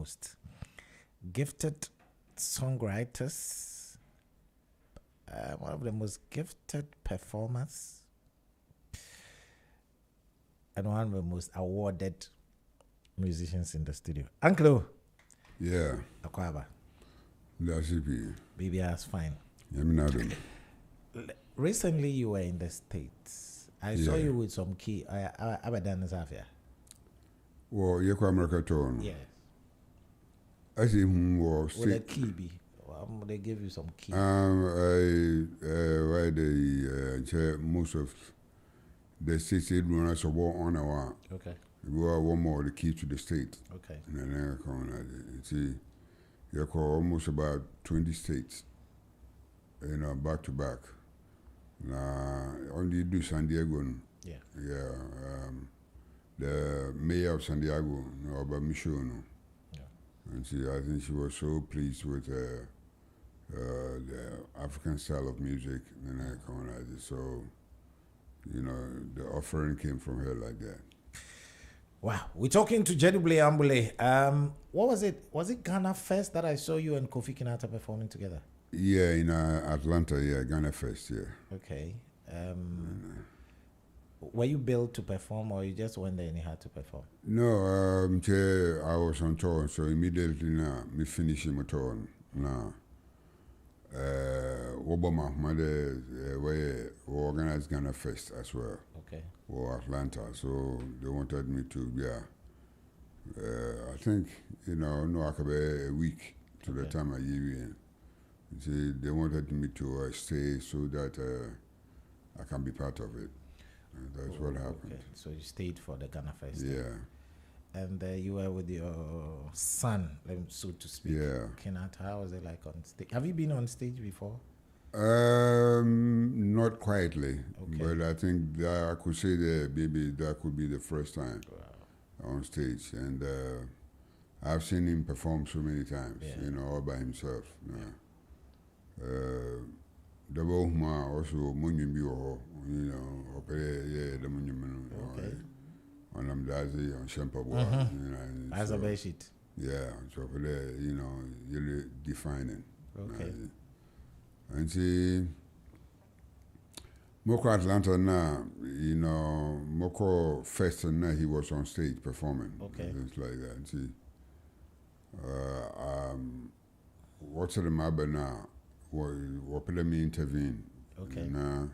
most gifted songwriters, one of the most gifted performers, and one of the most awarded musicians in the studio. Uncle. Yeah. Akwaba. That's it. Baby, that's fine. Yeah, recently, you were in the States. I saw you with some key. Abadan Zafia. Well, you're America tone. Yes. I see whom was with a key be. They give you some key. Why they most of the states run us a war on a war. Okay. We are one more the key to the state. Okay. And then see, you call almost about 20 states, back to back. Only do San Diego. Yeah. Yeah. The mayor of San Diego, about Michelle. Yeah. And I think she was so pleased with the African style of music, and I colonized it. So, the offering came from her like that. Wow. We're talking to Gyedu-Blay Ambolley. What was it? Was it Ghana Fest that I saw you and Kofi Kinata performing together? Yeah, in Atlanta, Ghana Fest, yeah. Okay. Were you billed to perform, or you just went there and you had to perform? No, I was on tour, so immediately now, me finishing my tour. Now, Obama, we organized Ghana Fest as well. Okay. For Atlanta, so they wanted me to, I think, no, I could be a week to the time I gave in. They wanted me to stay so that I can be part of it. That's what happened. Okay. So you stayed for the Ghana Fest. Yeah. And you were with your son, so to speak. Yeah. Kinata, how was it like on stage? Have you been on stage before? Not quietly, okay. But I think that I could say that maybe that could be the first time on stage. And I've seen him perform so many times, all by himself. The Bohma also Munimio, the Munimino. Okay. On Amdazi, on Shempa, as a bed sheet. Yeah, so for there, you're defining. Okay. And see, Moko Atlanta now, Moko Fest and now he was on stage performing. Okay. Things like that. And see, what's the matter now? What let me intervene? Okay. Now,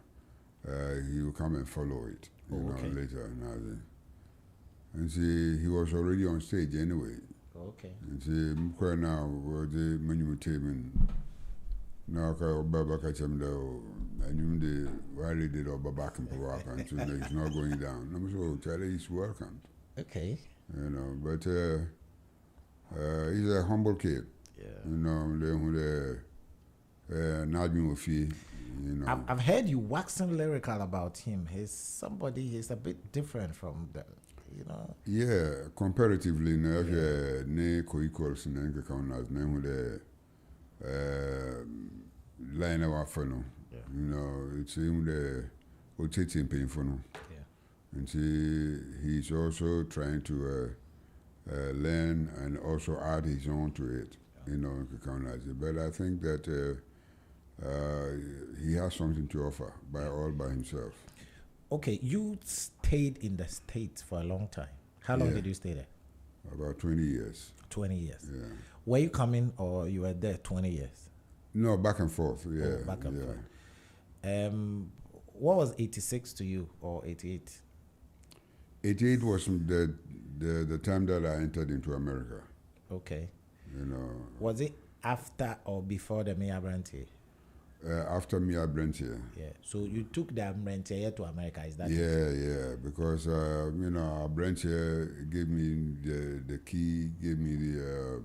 he will come and follow it, later. And see, he was already on stage anyway. Okay. And see, Moko now was the monument. Now, Baba Kachamdo, I knew the rally did over back and forth, and it's not going down. I'm so Charlie is welcomed. Okay. But he's a humble kid. Yeah. I've heard you waxing lyrical about him. He's a bit different from the, Yeah, comparatively, ne co-equals in the counters, name with line of Afano. It's him the rotating painful. Yeah. And he's also trying to learn and also add his own to it, But I think that he has something to offer all by himself. Okay, you stayed in the States for a long time. How long did you stay there? About 20 years. 20 years. Yeah. Were you coming or you were there 20 years? No, back and forth. Yeah. Oh, back and forth. What was 86 to you, or 88? 88 was the time that I entered into America. Okay. Was it after or before the Mia Branty? After Mia Branty. Yeah. So you took the Branty to America, is that Yeah, because Branty gave me the key, gave me the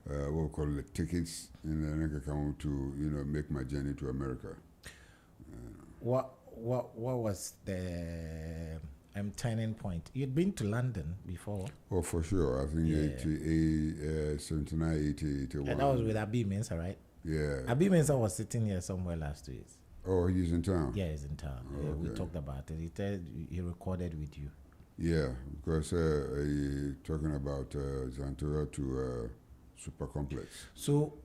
what we call the tickets, and then I come to make my journey to America. What was the turning point? You'd been to London before. Oh, for sure. I think 79, 80, 81. And that was with Abi Mensah, right? Yeah. Abi Mensah was sitting here somewhere last week. Oh, he's in town? Yeah, he's in town. Oh, okay. We talked about it. He said he recorded with you. Yeah, because talking about Zantora to super complex. So,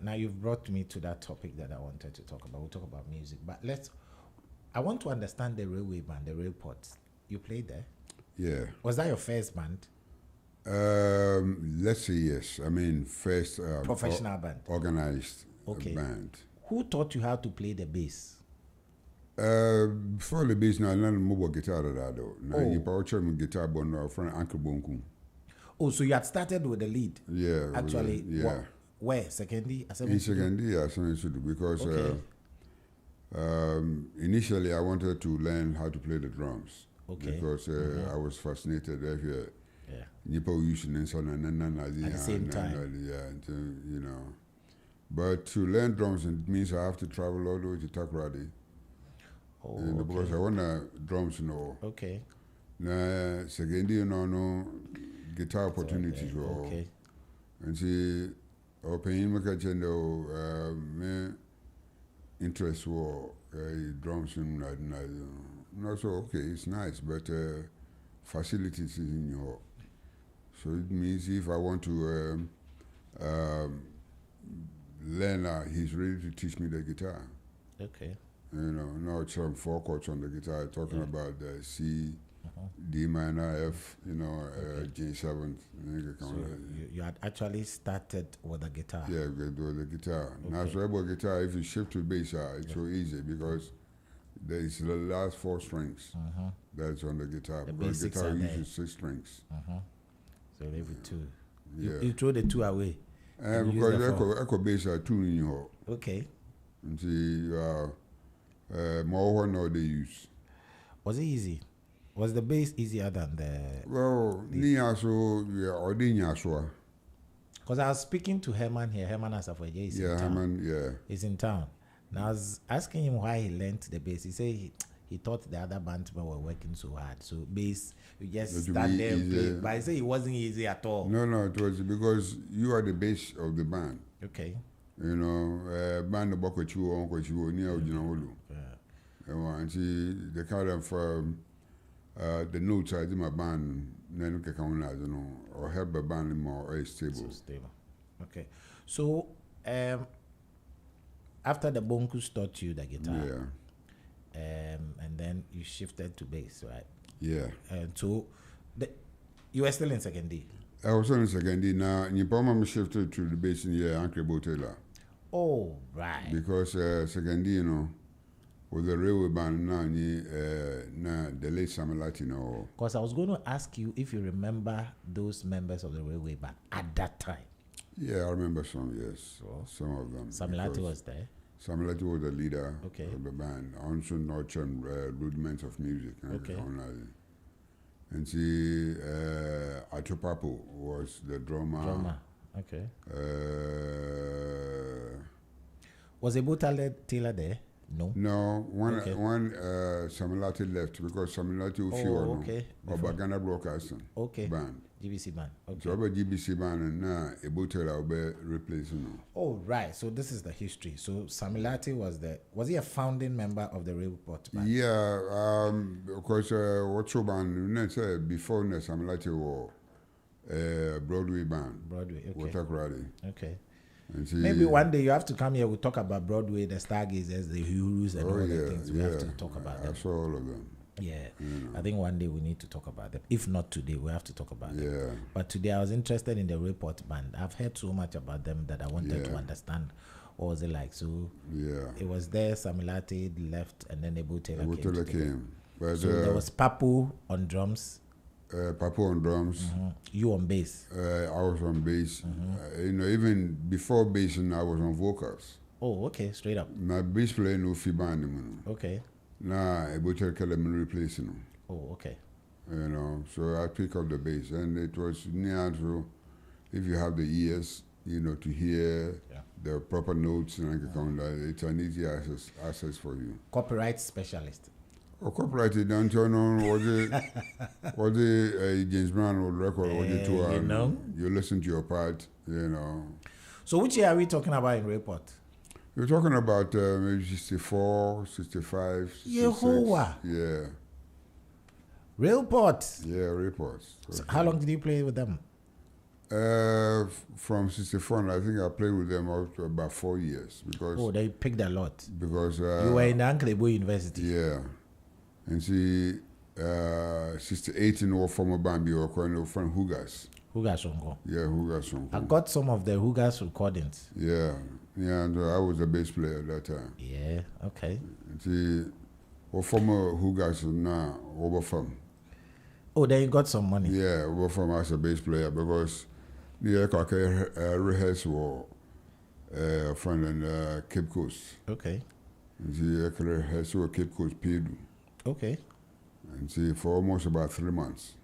now you've brought me to that topic that I wanted to talk about. We'll talk about music, but I want to understand the railway band, the Railport. You played there? Yeah. Was that your first band? Let's say yes. I mean, first Professional band. Organized band. Who taught you how to play the bass? Before the bass, now I learned mobile guitar though. Now you power guitar bono from Uncle Bonkum. Oh, so you had started with the lead? Yeah. Actually, yeah. Where? Secondary? In secondary, I should do because initially I wanted to learn how to play the drums. Okay. Because I was fascinated with yeah. Nipo using and so on at the same time. Yeah, you know. But to learn drums, it means I have to travel all the way to Takoradi. Oh, because I want drums, you know. Okay. Now, secondary, you know, no guitar opportunities. Okay. And see, opening my kitchen, me interest for drums and not so okay. It's nice, but facilities in your. So it means if I want to learn, he's ready to teach me the guitar. Okay. You know, now some 4 chords on the guitar, talking about the C, D minor, F, you know, G7. So you had actually started with the guitar. Yeah, with the guitar. Okay. Now, so about guitar, if you shift to bass, it's so easy because there is the last 4 strings that's on the guitar. The because the guitar uses 6 strings. So leave it 2. Yeah. You throw the 2 away. Because echo bass are 2 in your. Okay. And see, more now they use. Was it easy? Was the bass easier than the? Well, because I was speaking to Herman here. Herman Asafwaje is in town. Herman, yeah. He's in town. And I was asking him why he learnt the bass. He said he thought the other bandmen were working so hard. So bass, you just stand there and play. But he said it wasn't easy at all. No, it was because you are the base of the band. Okay. You know, band the Boko Chuo, Uncle Chuo, near Ojinaolu. And see, the kind of the notes I did my band, then you know, or help the band more stable. So stable. Okay. So, after the Bonkus taught you the guitar, and then you shifted to bass, right? Yeah. And so, you were still in secondary. I was in secondary. Now, you probably shifted to the bass in Uncle Botella. Oh, right. Because secondary, you know, with the railway band now, the late Samalati, you know. Because I was going to ask you if you remember those members of the railway band at that time. Yeah, I remember some, yes. So, some of them. Samalati was there? Samalati was the leader of the band. Also nurtured rudiments of music. Okay. And see, Atopapo was the drummer. Okay. Was Ebo Taylor there? No. No, one Samalati left because Samalati was or Bagana Broadcasting band. GBC band. Okay. So about GBC band and now Ebo Taylor will be replacing. Oh, right. So this is the history. So Samalati was he a founding member of the Railport band? Yeah, because what's your band? Before Samalati was Broadway band. Broadway, okay. Okay. See, maybe one day you have to come here. We'll talk about Broadway, the Stargazers, the Heroes, and all the things. We have to talk about them. I saw all of them. Yeah. I think one day we need to talk about them. If not today, we have to talk about them. Yeah. But today I was interested in the Railport band. I've heard so much about them that I wanted to understand what was it like. So it was there, Samilati left, and then Ebo Taylor came. But, so there was Papu on drums. Papu on drums. You on bass? I was on bass. You know, even before bassing, I was on vocals. Oh, okay, straight up. My bass player no fi band. Okay. Nah, Ebo Taylor replacing him. Oh, okay. You know, so I pick up the bass, and it was near to, if you have the ears, you know, to hear the proper notes, and it's an easy access for you. Copyright specialist. Oh, copyrighted, don't you know what the James Brown would record, what the tour, you know? You listen to your part, you know. So which year are we talking about in Railport? We're talking about maybe 64, 65, 66. Yehovah. Yeah. Railport. Yeah, Railport. So how long did you play with them? From 64, I think I played with them up to about 4 years because. They picked a lot. Because you were in Anklebo University. Yeah, and see, 68 in our former band, we were calling from Hugas. Hugas Songo. Yeah, Hugas Songo. I got some of the Hugas recordings. Yeah, and I was a bass player at that time. Yeah, okay. And see, our former Hugas now over from. Oh, then you got some money. Yeah, over from as a bass player because the rehearsal from Cape Coast. Okay. And see, rehearsal Cape Coast paid. Okay. And see, for almost about 3 months.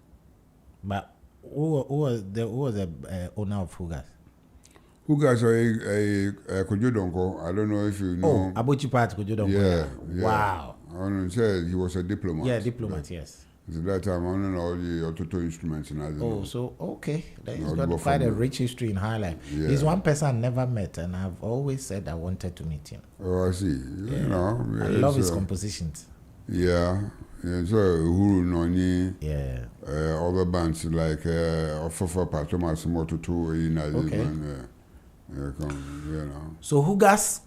But who was the owner of Hugas? Hugas a Kojodonko. I don't know if you know. Oh, Abuchi Pat Kojodonko. Yeah. Wow. I said he was a diplomat. Yeah, diplomat, yes. At that time, I don't know all the auto instruments and everything. Oh, so okay. He's got quite a rich history in Highlife. Yeah. He's one person I never met, and I've always said I wanted to meet him. Oh, I see. Yeah. You know, I love his compositions. Yeah. Yeah, so Uhuru Noni, other bands like Ofofa Patomas Moto2 in you know. So Hugas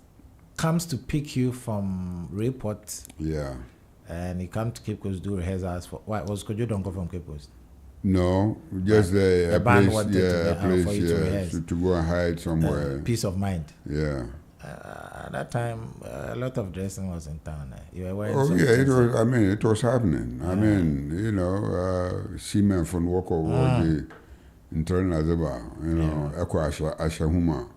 comes to pick you from Railport. Yeah. And he come to Cape Coast do rehearsals for. Why was Kojodonko from Cape Coast? No, just a band place, wanted to go and hide somewhere. Peace of mind. Yeah. At that time, a lot of dressing was in town. You were wearing it was. I mean, it was happening. I mean, you know, Seaman from Woko was the internal Azeba, you know, Eko Ashahuma,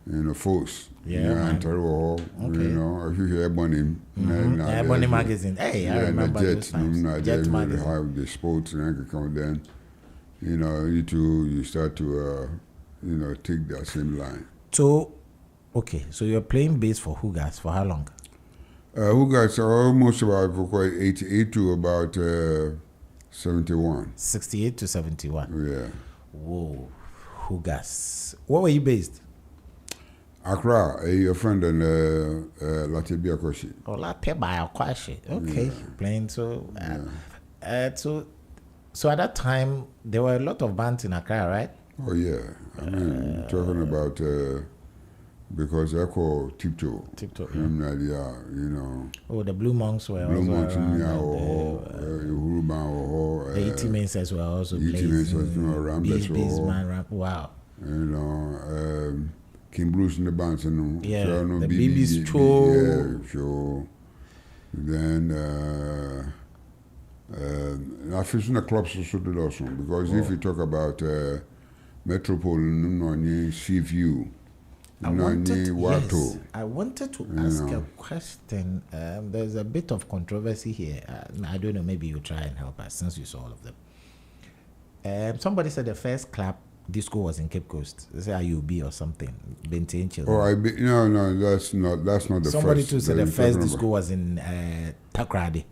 you know, Force. Yeah, and you know, if you hear Ebony, Ebony magazine. Hey, I remember those times. Jet magazine. Have the sports and come then, you know, you start to, you know, take that same line. So, okay, so you're playing bass for Hugas for how long? Hugas almost about 88 to about 71. 68 to 71. Yeah. Whoa, Hugas. Where were you based? Accra, your friend in Latibia Koshi. Oh, Latibia Koshi. Okay, playing so. So at that time there were a lot of bands in Accra, right? Oh yeah, I mean talking about because I call Tiptoe. Tiptoe. You know. Oh, the Blue Monks were Blue also Monks, the E.T. Mensers were also playing. E.T. Mensers, Ramblers. Wow. You know. King Bruce in the bands and the BB's show. Yeah, show. Then I fish in the clubs also because if you talk about Metropole, Sea View, I wanted to ask a question. There's a bit of controversy here. I don't know, maybe you try and help us since you saw all of them. Somebody said the first club disco was in Cape Coast. They say IUB or something. No, that's not the Somebody first. Somebody too said the first disco was in Takoradi.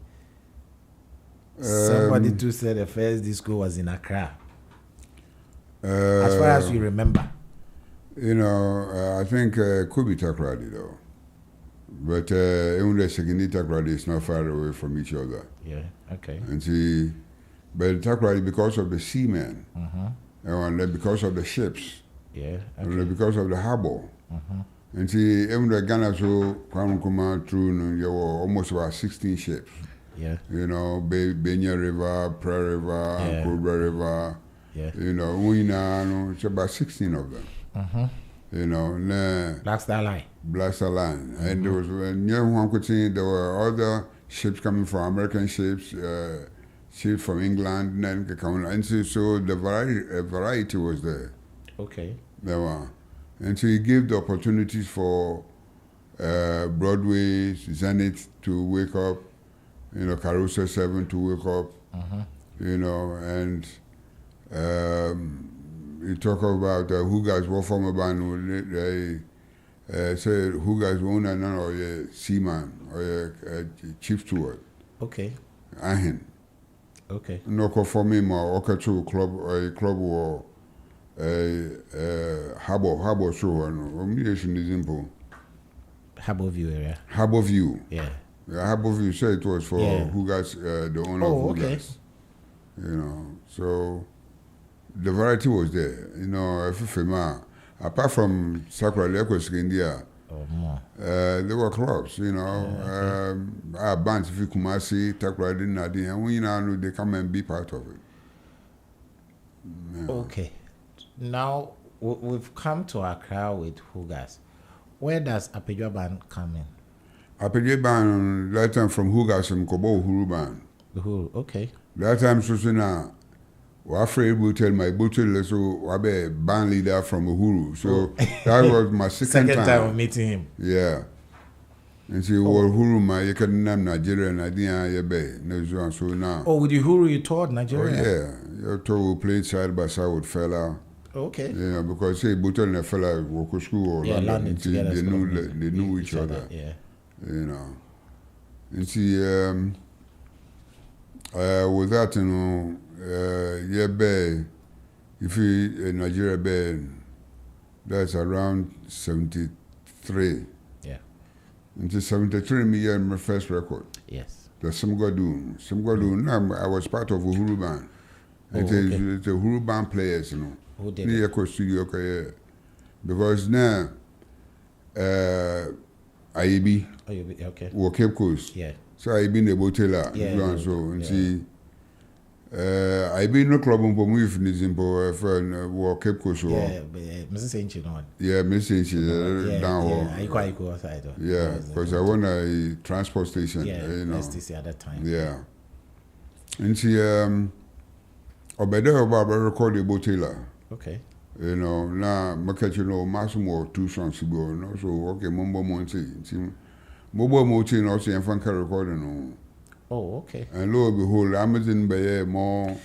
Somebody too said the first disco was in Accra. As far as you remember. You know, I think it could be Takoradi though. But even the second Takoradi is not far away from each other. Yeah, okay. And see, but Takoradi because of the seamen. And then because of the ships, and then because of the harbor, and see, even the Ghana so come through, there were almost about 16 ships. Yeah, you know, Benya River, Prayer River, Cobra River. Yeah, you know, it's about 16 of them. You know, Black Star Line. And there was near one could see there were other ships coming from American ships. Ships from England, and so the variety was there. Okay. There were, and so he gave the opportunities for Broadway, Zenith to wake up, you know, Carousel 7 to wake up, you know, and you talk about who guys were from a band. They said who guys won and none or a seaman or a chief steward. Okay. Ahin. Okay. No for me, or to club or a harbor show and is simple. Harbour View area. Harbour View. Yeah. Harbour View said it was for who guys the owner of who guys. You know, so the variety was there. You know, apart from Sakura Lekos India, there were clubs, you know, bands, if you Kumasi, Takura, and we know they come and be part of it. Yeah. Okay. Now, we've come to Accra with Hugas. Where does Apejwa Band come in? Apejwa Band, that time from Hugas and Kobo Uhuru Band. Uhuru, okay. That time, Susuna, we're afraid we'll tell my butcher, so I'll be a band leader from Uhuru. So that was my second time of meeting him. Yeah. And see, Uhuru, you can name Nigeria and I didn't so now. Oh, with Uhuru, you toured Nigeria? Oh, yeah. You told we played side by side with fella. Okay. Yeah, because say butcher and a fella walk to school or London together. They knew each other. Yeah. You know. And see, with that, you know, if you in Nigeria, that's around 73. Yeah. Until 73, me had my first record. Yes. The Simigwa-Do. Simigwa-Do, I was part of Uhuru Band. It's a Uhuru Band players, you know. Who did it? Studio, okay. Because now, Aibi. Okay. Cape Coast. Yeah. So I been the botela, so and see. I been no club on Pomif Nizimbo for Cape Coast. Yeah, Mrs. Ancient on. Yeah, Mrs. Ancient down home. I quite go outside. Yeah, because I want a transport station. Yeah, you know. STC at that time. Yeah, and see, Obeda Baba record the botela. Okay. You know, now market you know, Massimo 2 songs ago. No, so okay, Mumbo Monte. Mobile Motin also in Fante recording. Oh, okay. And lo and behold, Amazon by more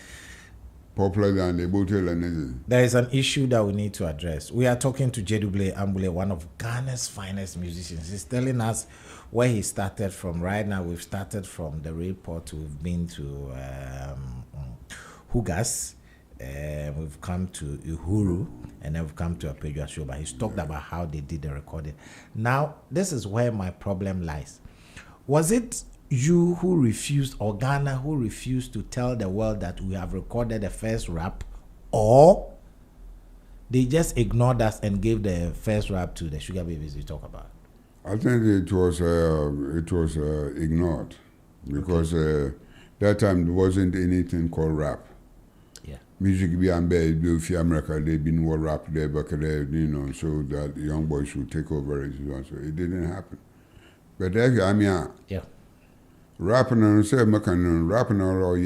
popular than the bottle and anything. There is an issue that we need to address. We are talking to Gyedu-Blay Ambolley, one of Ghana's finest musicians. He's telling us where he started from. Right now, we've started from the report. We've been to Hugas. We've come to Uhuru, and then we've come to Apejwa show, but he's talked about how they did the recording. Now, this is where my problem lies. Was it you who refused, or Ghana who refused to tell the world that we have recorded the first rap, or they just ignored us and gave the first rap to the Sugar Babies we talk about? I think it was ignored because that time there wasn't anything called rap. Music be embedded if America they've been more rap there back there, you know, so that young boys would take over it. So it didn't happen. But I mean, rapping on say rapping all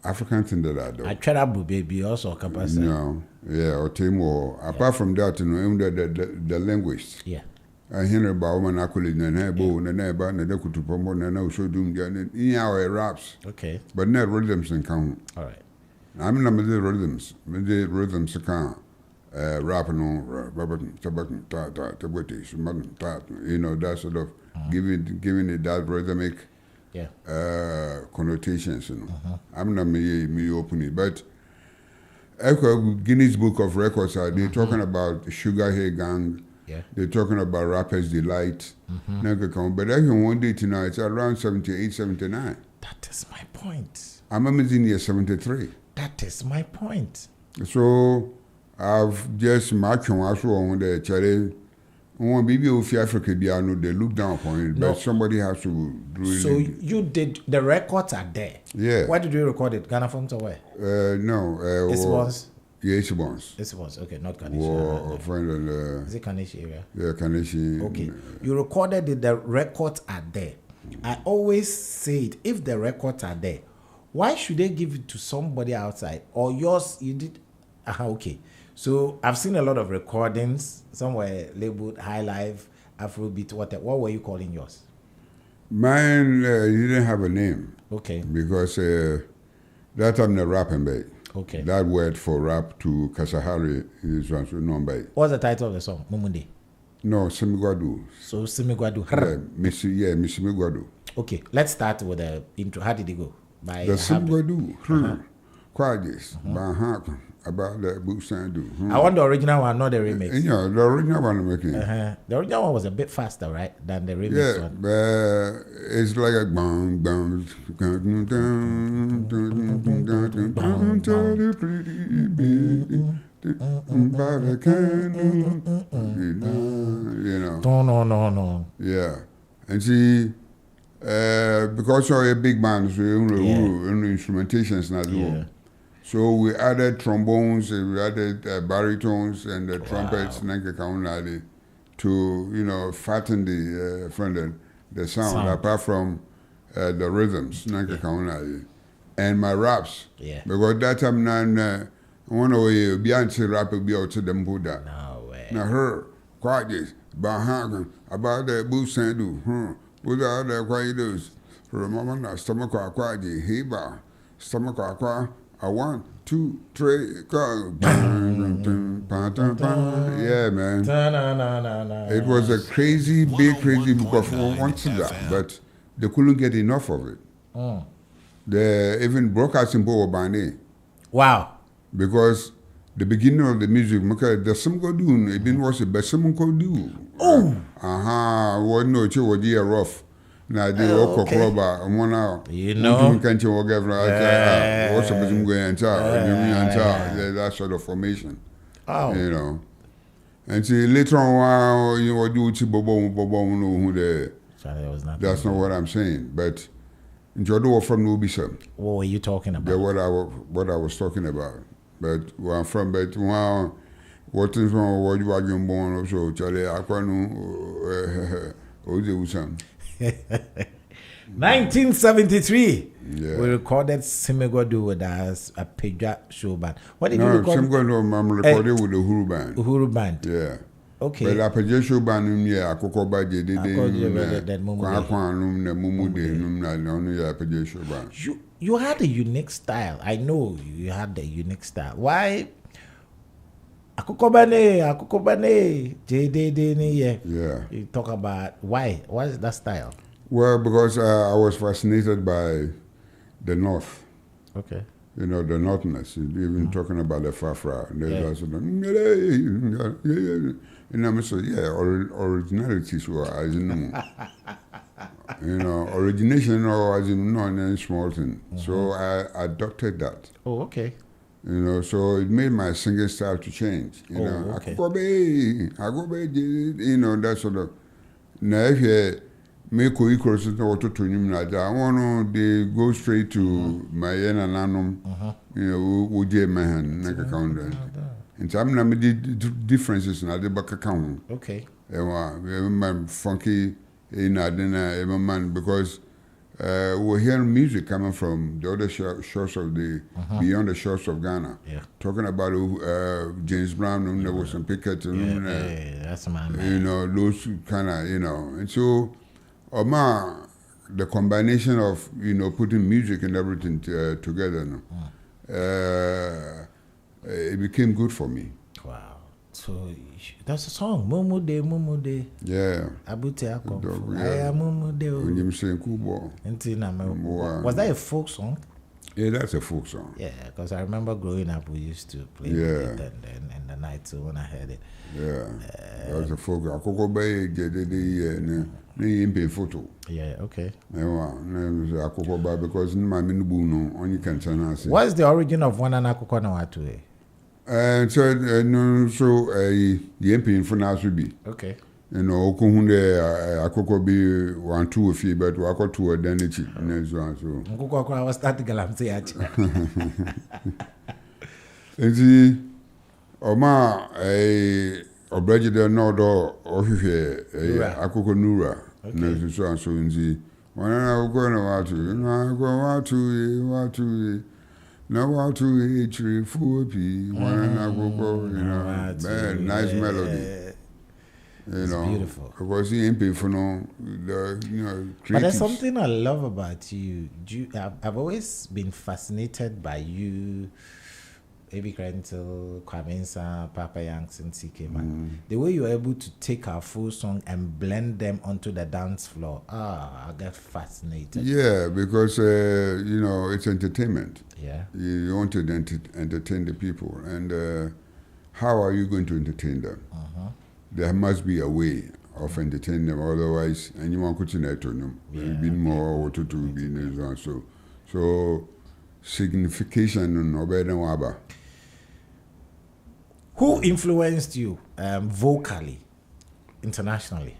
African thing that I do. I tried to baby also capacity. No, yeah, or Timor. Apart from that, you know, the linguist. Yeah. I hear about woman accolade and her bow and neighbor and they could promote and now show doom in our raps. Okay. But not rhythms and count. All right. I'm not the rhythms. The rhythms can rapping on Robert Tabakan you know, that sort of giving it that rhythmic connotations, you know. I'm not me opening, but Guinness Book of Records they're talking about Sugar Hair Gang. Yeah. They're talking about Rappers Delight. But I can one day tonight, it's around 78, 79. That is my point. I'm in year 73. That is my point. So I've just marked on the Charlie. When baby of Africa, they look down upon it, but somebody has to do it. So you did, the records are there. Yeah. Where did you record it? Ghana Phones or where? No. It's once. Yeah, it's once. It's once. Okay, not Kaneshi. Is it Kaneshi area? Yeah, Kaneshi. Okay. You recorded it, the records are there. I always say it, if the records are there, why should they give it to somebody outside? Or yours, you did? Okay. So I've seen a lot of recordings. Some were labeled Highlife, Afrobeat, whatever. What were you calling yours? Mine, you didn't have a name. Okay. Because that time the rapping back. Okay. That word for rap to Kasahari is known by. What's the title of the song? Mumundi? No, Simigwa-Do. So Simigwa-Do. Yeah, Simigwa-Do. Okay, let's start with the intro. How did it go? The Simigwa-Do. Quadis, Bahaka, about the boots and do. I want the original one, not the remix. Yeah, the original one I'm making. The original one was a bit faster, right, than the remix one. Yeah, it's like a bang, bang, you know. No. Yeah, and see, because you're a big band, so you know instrumentations not well. So we added trombones, we added baritones and the trumpets, to fatten the sound. Apart from the rhythms, and my raps. Because that time one way beyond rap be out to them Buddha. No way. Now her quadis, Bahanga, about the boots and do, without the quadus. Remember now, stomach quadi, heba, stomach aqua. 1, 2, 3, go. Yeah, man. It was a crazy, crazy because once that, but they couldn't get enough of it. They even broadcasting power by name. Wow. Because the beginning of the music, the Simigwa-Do, it didn't was it, but Simigwa-Do. Oh. What no, it was rough. Now the Okokoba, 1 hour. You know, that sort of formation. Oh. You know, and see later on, you know, do that's not what I'm saying, but Jodo from Nubisa. What were you talking about? What I was talking about, but where I'm from, but wow, what is wrong? What you are born also, Charlie? I can't know. 1973. We recorded Simigwa-Do with us a Pedra show band. What did you record? Simigwa-Do, I'm recorded with the Uhuru Band. Uhuru Band. Yeah. Okay. But a Pedra show band, yeah, Akokoba did You had a unique style. I know you had a unique style. Why? Akukobane, yeah. You talk about why? What is that style? Well, because I was fascinated by the North. Okay. You know, the Northness. Even talking about the Fafra. And I'm so, originalities were, as you know. You know, origination or as in not any small thing. So I adopted that. Oh, okay. You know, so it made my singing style to change. You know, okay. I go, you know, that sort of. Now, if you make a cross to I want to go straight to my nanum, you know, would you man, like a counter. And some of the differences in the back account. Okay. My funky in Adena, man, because we're hearing music coming from the other shores of the beyond the shores of Ghana. Yeah. Talking about James Brown, there was some Pickett, that's my man. you know, those kind of, you know, and so the combination of, you know, putting music and everything together, it became good for me. Wow. So that's a song, Momo De. Yeah. Abute Akon. I am Momo De. Was that a folk song? Yeah, that's a folk song. Yeah, because I remember growing up, we used to play it in the night, so when I heard it. Yeah, that was a folk. Akoko Bay the photo. Yeah, okay. Akoko Bay because my minubuno only can turn. What's the origin of one and Akoko Nawatu? So the MP for now should be. Okay. You know, Okunde Akoko be 1 2 of you, but Wako 2 identity. So Nkoko was starting Galamse. And see, Oma Obrejide Nodo or Akoko Nura. So in the when I go to now how to eat 3 4 p. When I go, you know, nice melody. You know, beautiful. Because he ain't pay for no, you know, but there's something I love about you. I've always been fascinated by you Ebi Krentil, Kwamensa, Papa Yanks, and CK Man. The way you're able to take our full song and blend them onto the dance floor, I get fascinated. Yeah, because it's entertainment. Yeah. You want to entertain the people, and how are you going to entertain them? There must be a way of entertaining them, otherwise, and you want to them. Be more or to be so signification no better than waba. Who influenced you vocally, internationally?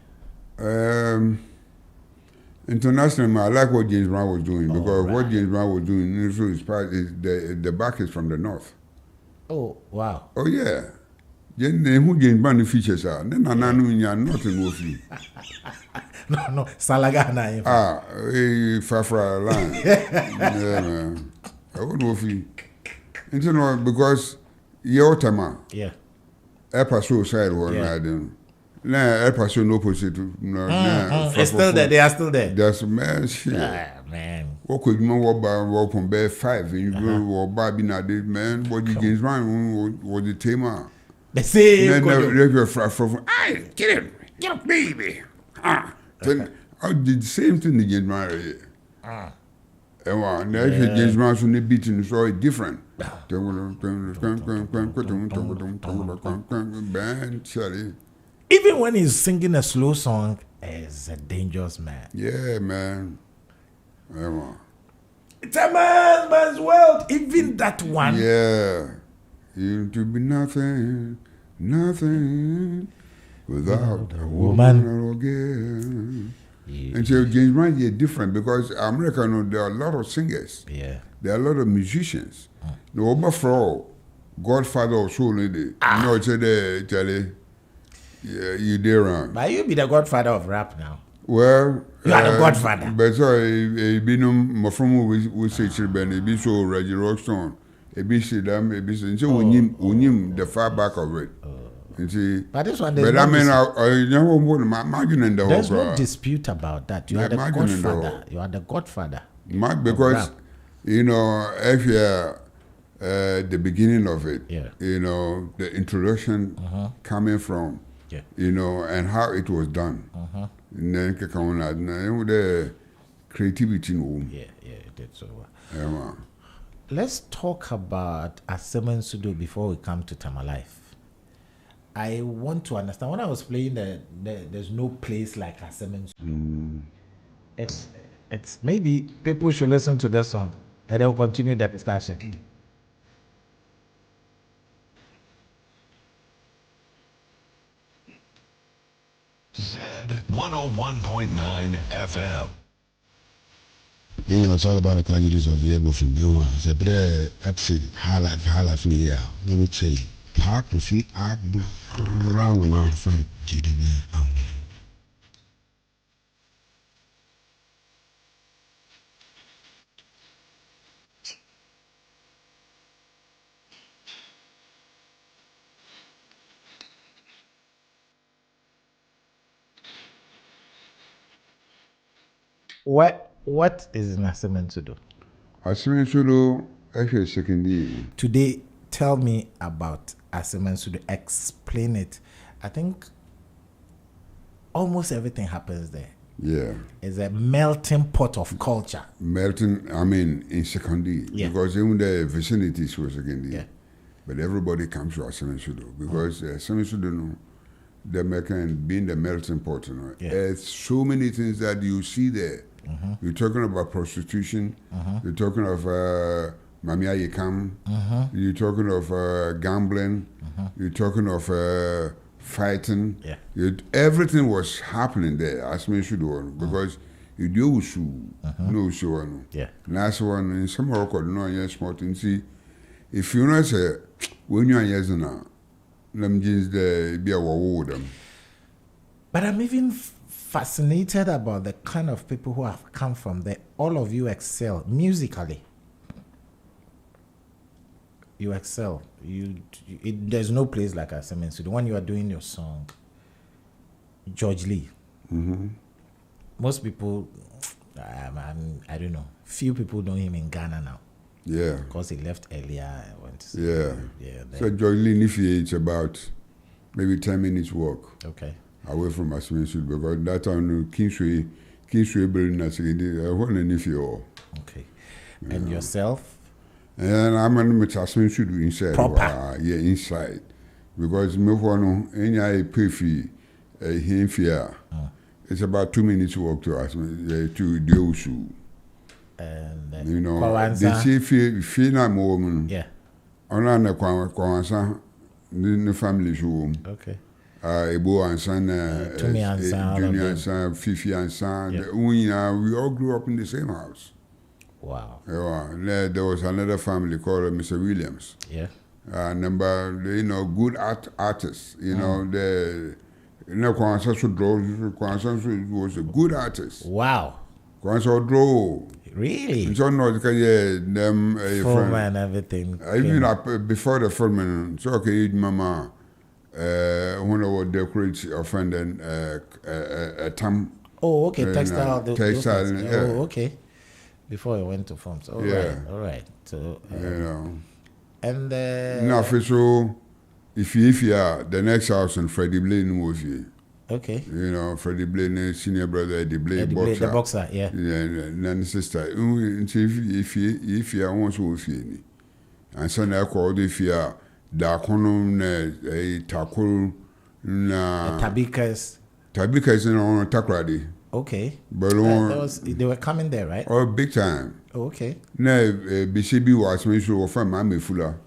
Internationally, I like what James Brown was doing, because what James Brown was doing is the back is from the north. Oh, wow. Oh, yeah. Who James Brown features are. Then I know you're not in Wolfie. No, Salagana. Fafra line. Yeah, man. I would Wolfie. And you know, because your time, yeah. Epaso side one I didn't. Nah, Epaso no opposite. It's still there. They are still there. That's man shit. Man. What could you walk from bear 5 and you go walk by being at it, man? What the James Brown was the tema. The same. Hey, get up, baby. Then I did the same thing the James Brown. And now James Brown so beating so different. Even when he's singing a slow song, he's a dangerous man. Yeah, man. It's a man's world. Even that one. Yeah. You to be nothing without a woman or girl. And so James Brown is different, because America, there are a lot of singers. Yeah. There are a lot of musicians. The overflow, Godfather of soul, it's a Charlie. Yeah, you did wrong. But you be the godfather of rap now. Well, you are the godfather. But so be no from we say children, be so Reggie Rockstone, be see them, be so when the far back of it. See, but this one, but I mean, I never would imagine the whole. There's no dispute about that. You are the godfather. You are the godfather. Because if you're the beginning of it, the introduction coming from, and how it was done, and then the creativity. Yeah, it did so well. Let's talk about Asemensudo before we come to Highlife. I want to understand, when I was playing there's no place like Asemensudo. It's maybe people should listen to this song and they'll continue the discussion. 101.9 FM. It's all about the languages of the able to do. It's a better episode, Highlife media. Let me tell you, park with feet, I around the mouth from Gyedu-Blay Ambolley. What is an Asemensudo? Asemensudo, actually, secondly. Today, tell me about Asemensudo. Explain it. I think almost everything happens there. Yeah. It's a melting pot of culture. In secondary. Yeah. Because even the vicinities were secondary. Yeah. But everybody comes to Asemensudo because Asemensudo, the American being the melting pot, There's so many things that you see there. You're talking about prostitution. You're talking of Mamia Yekam. You're talking of gambling. You're talking of fighting. Yeah. Everything was happening there. Asemensudo because you do no show. Yeah. Last one in some record, no yes, smart and see if you know say when you are yes now. But I'm even fascinated about the kind of people who have come from there. All of you excel musically. You excel. There's no place like Asemensudo. When you are doing your song, George Lee. Most people, I don't know. Few people know him in Ghana now. Yeah. Because he left earlier. I went to see Yeah. Yeah. So Joylin, if it's about maybe 10 minutes walk Okay. away from Asmensu, because that on Kingsway building as I want an if you Okay. And yourself? and I'm an Asmensu inside. Proper. Yeah, inside. Because me one any pay fee him fear. It's about 2 minutes walk to Asmen to Deushu. And You know, Kwawansa. they say fee na more. Yeah. On a Kwawansa, the family show. Okay. Ebo Ansan, Tumi Ansan, Junior Ansan, Fifi Ansan, we all grew up in the same house. Wow. Yeah, there was another family called Mr. Williams. Yeah. Number, good artists. Kwanzaa so draw. Kwanzaa was a good artist. Wow. Kwanzaa draw. Really? So no, them Film and everything. Even before the film, so okay, mama. When I would decorate offend and a tam. Oh, okay. Textile. Textile. Yeah. Oh, okay. Before I went to films. All right. All right. So. And now, so if you are the next house in Freddie Blay movie. Okay. Freddie Blay, senior brother, Eddie Blay, the boxer, yeah. And sister, if you are once with you, and so I called if you are Dakonum, a Takul, Tabikas on Takradi. Okay. But they were coming there, right? Oh, big time. Oh, okay. No, BCB was me sure from Mammy Fuller.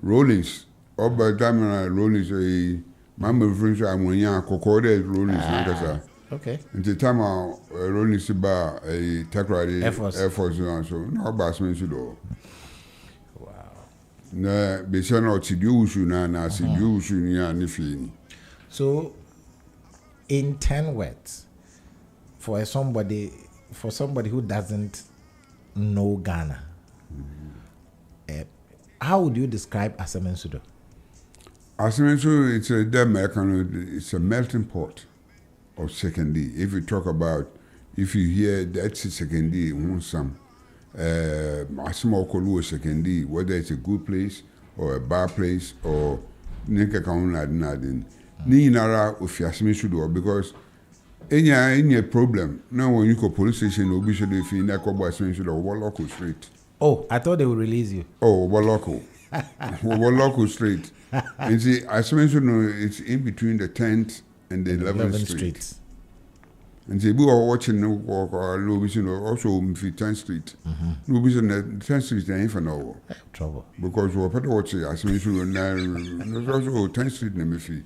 Rollins. Oh, but time Rollins, Mamma French, I'm when you're Cocoda, Rollins. Okay. And the time Rollins bar a Takradi Air Force, so no bassman should do. Wow. No, Besson or Tidiushu, Nana, Tidiushu, Nifini. So, in 10 words, for somebody who doesn't know Ghana, how would you describe Asemensudo? Asemensudo, it's a melting pot of secondary. If you talk about, if you hear that's a secondary, some small Kolu secondary, whether it's a good place or a bad place or Nika Kaunadin, Ninara of Asemensudo, because any problem. Now when you go police station, obviously if you not go by local street. Oh, I thought they would release you. Oh, local. Local street. And see, as mentioned, it's in between the 10th and the 11th street. And see, we are watching walk or also 10th street. Lubison, the 10th street ain't for no trouble. Because we're part of what's as mentioned, there's also 10th street in Miffy.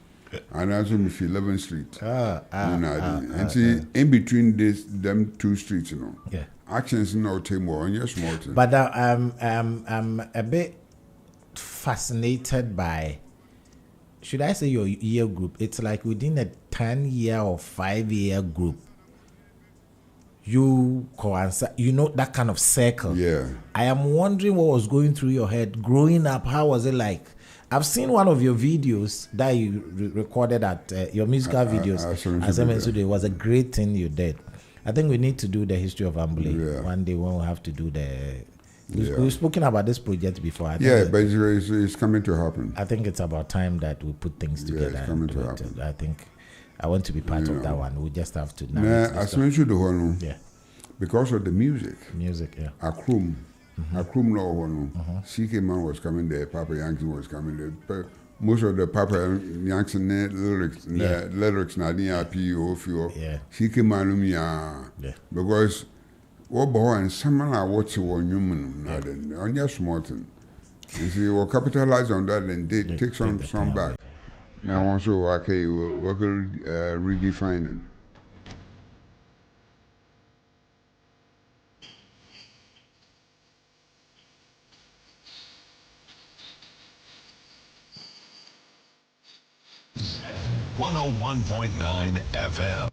And also Miffy 11th street. And see, in between them two streets, Yeah. Actions now take more on your small thing. But I'm a bit fascinated by, should I say, your year group? It's like within a 10-year or 5-year group, you that kind of circle. Yeah. I am wondering what was going through your head growing up. How was it like? I've seen one of your videos that you recorded at your musical videos. It was a great thing you did. I think we need to do the history of Ambolley. Yeah. One day when we have to do we've spoken about this project before. But it's coming to happen. I think it's about time that we put things together. It's coming to happen. I think I want to be part of that one. We just have to as mentioned the one. Yeah. Because of the music. Music, yeah. Akrum no one. CK Man was coming there, Papa Yankee was coming there. But most of the Papa Yankee lyrics na PO. Yeah. CK Man because what boy and someone I watch one human on your small thing. You see, we'll capitalize on that and take some back. Now also okay, we're redefining. .9 FM.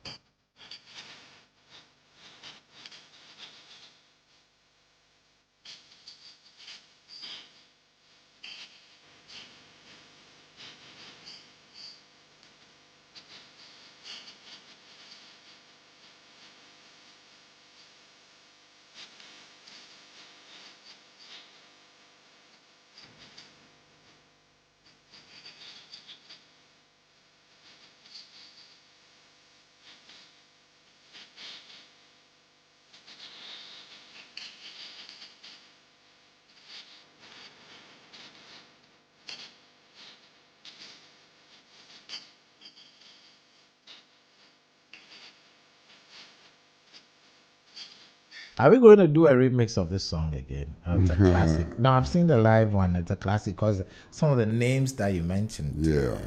Are we going to do a remix of this song again? It's a classic. No, I've seen the live one. It's a classic because some of the names that you mentioned. Yeah.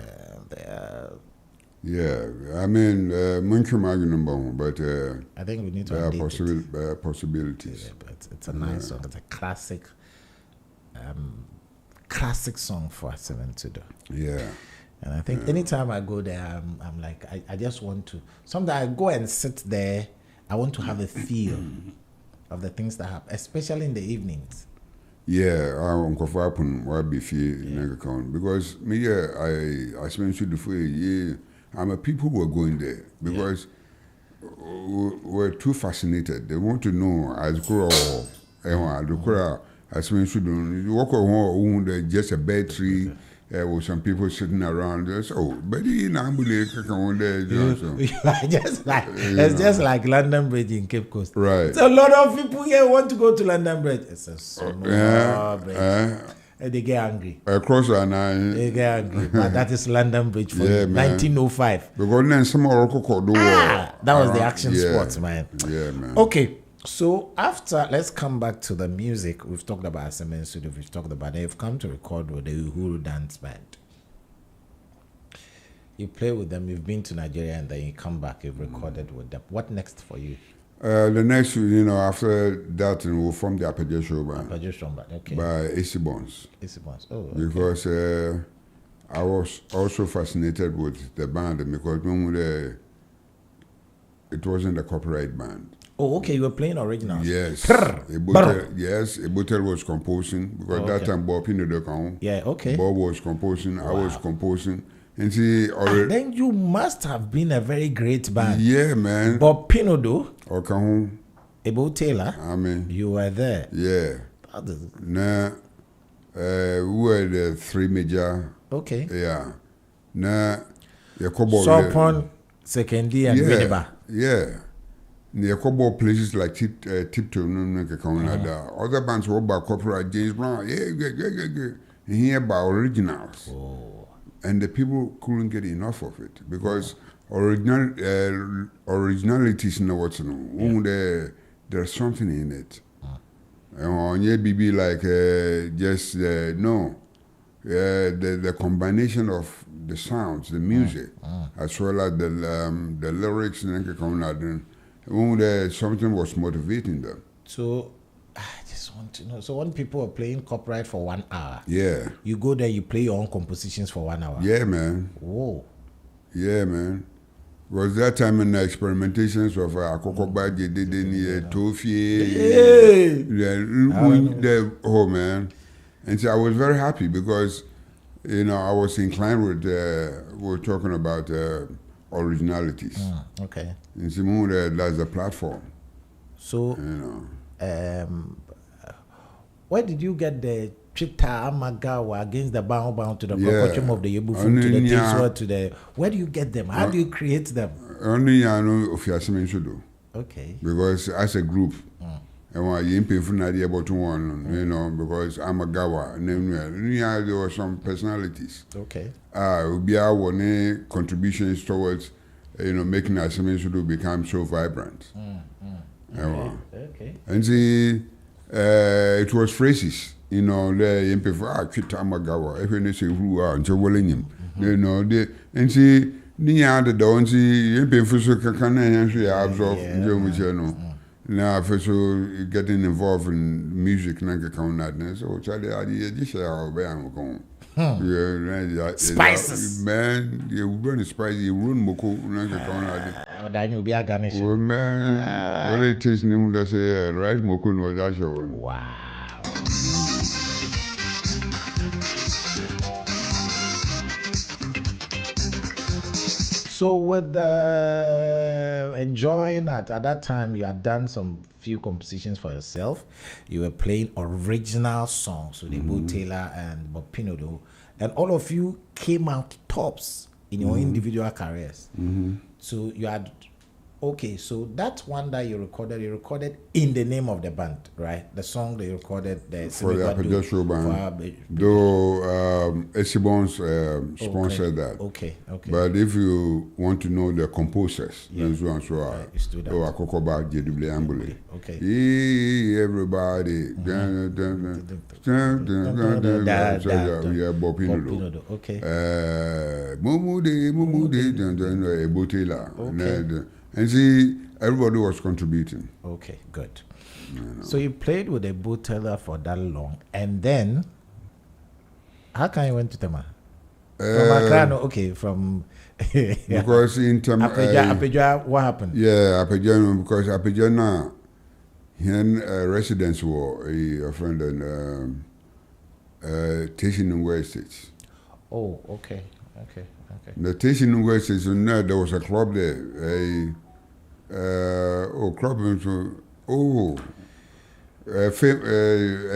Yeah, I mean, but I think we need to there are update it. possibilities. Yeah, but it's a nice song. It's a classic song for Simigwa-Do. Yeah. And I think anytime I go there, I'm like, I just want to. Sometimes I go and sit there. I want to have a feel of the things that happen, especially in the evenings. Yeah, I'm because me, I spent for a year. I'm a people who are going there because we're too fascinated. They want to know as grow as when should walk on just a bed tree with some people sitting around us. Oh, but in Ambolley, just like London Bridge in Cape Coast. Right. So a lot of people here want to go to London Bridge. It's a small bridge. And they get angry. Across the nine. They get angry. But that is London Bridge for 1905. Because then some more that was the action sports, man. Yeah, man. Okay. So after, let's come back to the music. We've talked about Simigwa-Do. We've talked about they've come to record with the Uhuru Dance Band. You play with them. You've been to Nigeria and then you come back. You've recorded with them. What next for you? The next, after that, we'll form the Arpeggio Band. Okay. By AC Bones. Oh, okay. Because I was also fascinated with the band because it wasn't a copyright band. Oh, okay. You were playing originals. Yes. Ebotel was composing because that time Bob Pino. Yeah, okay. Bob was composing. Wow. I was composing. And see, then you must have been a very great band. Yeah, man. Bob Pino-Do. Okay. Ebo Taylor. I mean, you were there. Yeah. Nah, we were the three major. Okay. Yeah. Nah, Yakobo. So upon Sekendi and Winneba. Yeah. The Yakobo places like Tiptoe, other bands were about copyright James Brown. Yeah. Here about originals. Oh. And the people couldn't get enough of it because originality is not what's there's something in it. And BB like the combination of the sounds, the music, as well as the lyrics and something was motivating them. So I just want to know. So when people are playing copyright for 1 hour, yeah, you go there, you play your own compositions for 1 hour. Yeah, man. Whoa. Yeah, man. Was that time in the experimentations of Akoko Baji did in Tofi? Oh man. And so I was very happy because I was inclined with we're talking about originalities. Okay. And Simon, that's the platform. So where did you get the Chita Amagawa against the bound to the percussion of the Yebufun to the Tinswa to the? Where do you get them? How do you create them? Only I know of Simigwa-Do. Okay. Because as a group, and why you pay for idea about one, because Amagawa, there were some personalities. Okay. We are one contributions towards making Simigwa-Do become so vibrant. Okay. And see, it was phrases. The MP for Chita Amagawa, if you say who are and so willing him. And see, Nia the don't see MP for so can absorb now for so getting involved in music and so Charlie idea this spices. Man, you run spicy, you run Moko, then you'll be a garnish. Oh, man, what it is, that's a right Mokun was that show. Wow. So with enjoying at that time, you had done some few compositions for yourself. You were playing original songs with Ebo Taylor and Bob Pino-Do, and all of you came out tops in your individual careers. So you had Okay, so that one that you recorded in the name of the band, right? The song that you recorded, the For the Simigwa-Do Apejasho band, for though Esibons sponsored that. Okay. But if you want to know the composers, those ones who are it's to that. Akokoba, Gyedu-Blay Ambolley. Okay. Everybody. Yeah, Bob Pinudo. Okay. Mumude, Ebotela. And see, everybody was contributing. Okay, good. So you played with a bootlegger for that long, and then how come you went to Tema? From Accra, no, okay, from because in Tema, Apeja, what happened? Yeah, Apeja, because Apeja now, here residents were a friend and teaching in West States. Oh, okay. The teaching in West States, there was a club there, club, a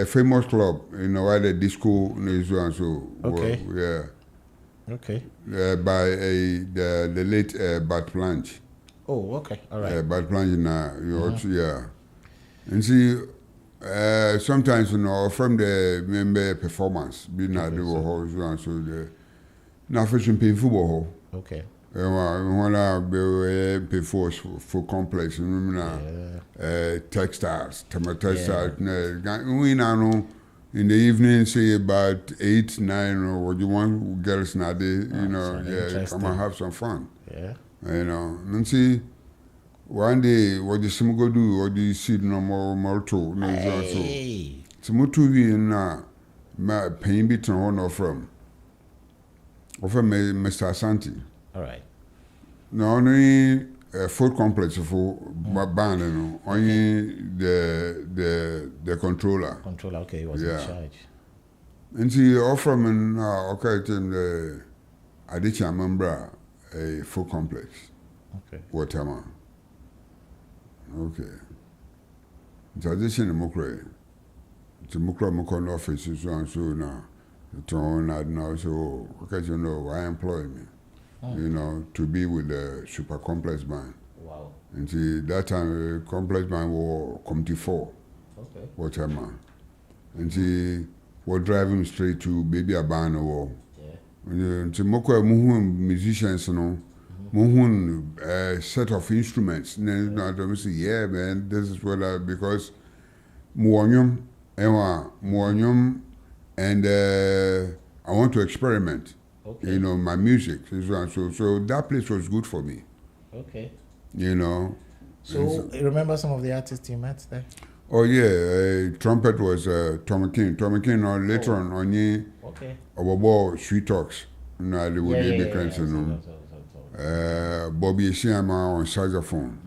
famous club, where the disco is and so. Okay. Yeah. Okay. By the late Bart Planche. Oh, okay. All right. Bart Planche now, yeah. And see, sometimes, from the member performance, being at the hall, and so the now fishing pay football. Okay. When I pay for complex, textiles, textiles. We now in the evening, say about 8, 9, or what you want girls nowadays, come and have some fun. Yeah. And see, one day, what the Simigwa-Do, what do you see no more too, so much to be in my pain bit on from Mr. Asante. All right. No, only food complex for band, only the controller. Controller, okay, he was in charge. And see, offer me okay, the Adichie member a food complex. Okay. Whatever. Okay. So this in the Mukre. The Mukre office is so and so now. The tone I know so okay, I employ me. To be with the super complex band. Wow. And see, that time, complex band was Committee 4. Okay. Whatever. And see, we're driving straight to Baby a band or. Yeah. And see, musicians, set of instruments. And I say, yeah, man, this is what because Muonyum, and I want to experiment. Okay. My music. So that place was good for me. Okay. So remember some of the artists you met there? Oh yeah, trumpet was Tommy King. Tommy King later on okay. About Sweet Talks. They would be Bobby Esiama on saxophone.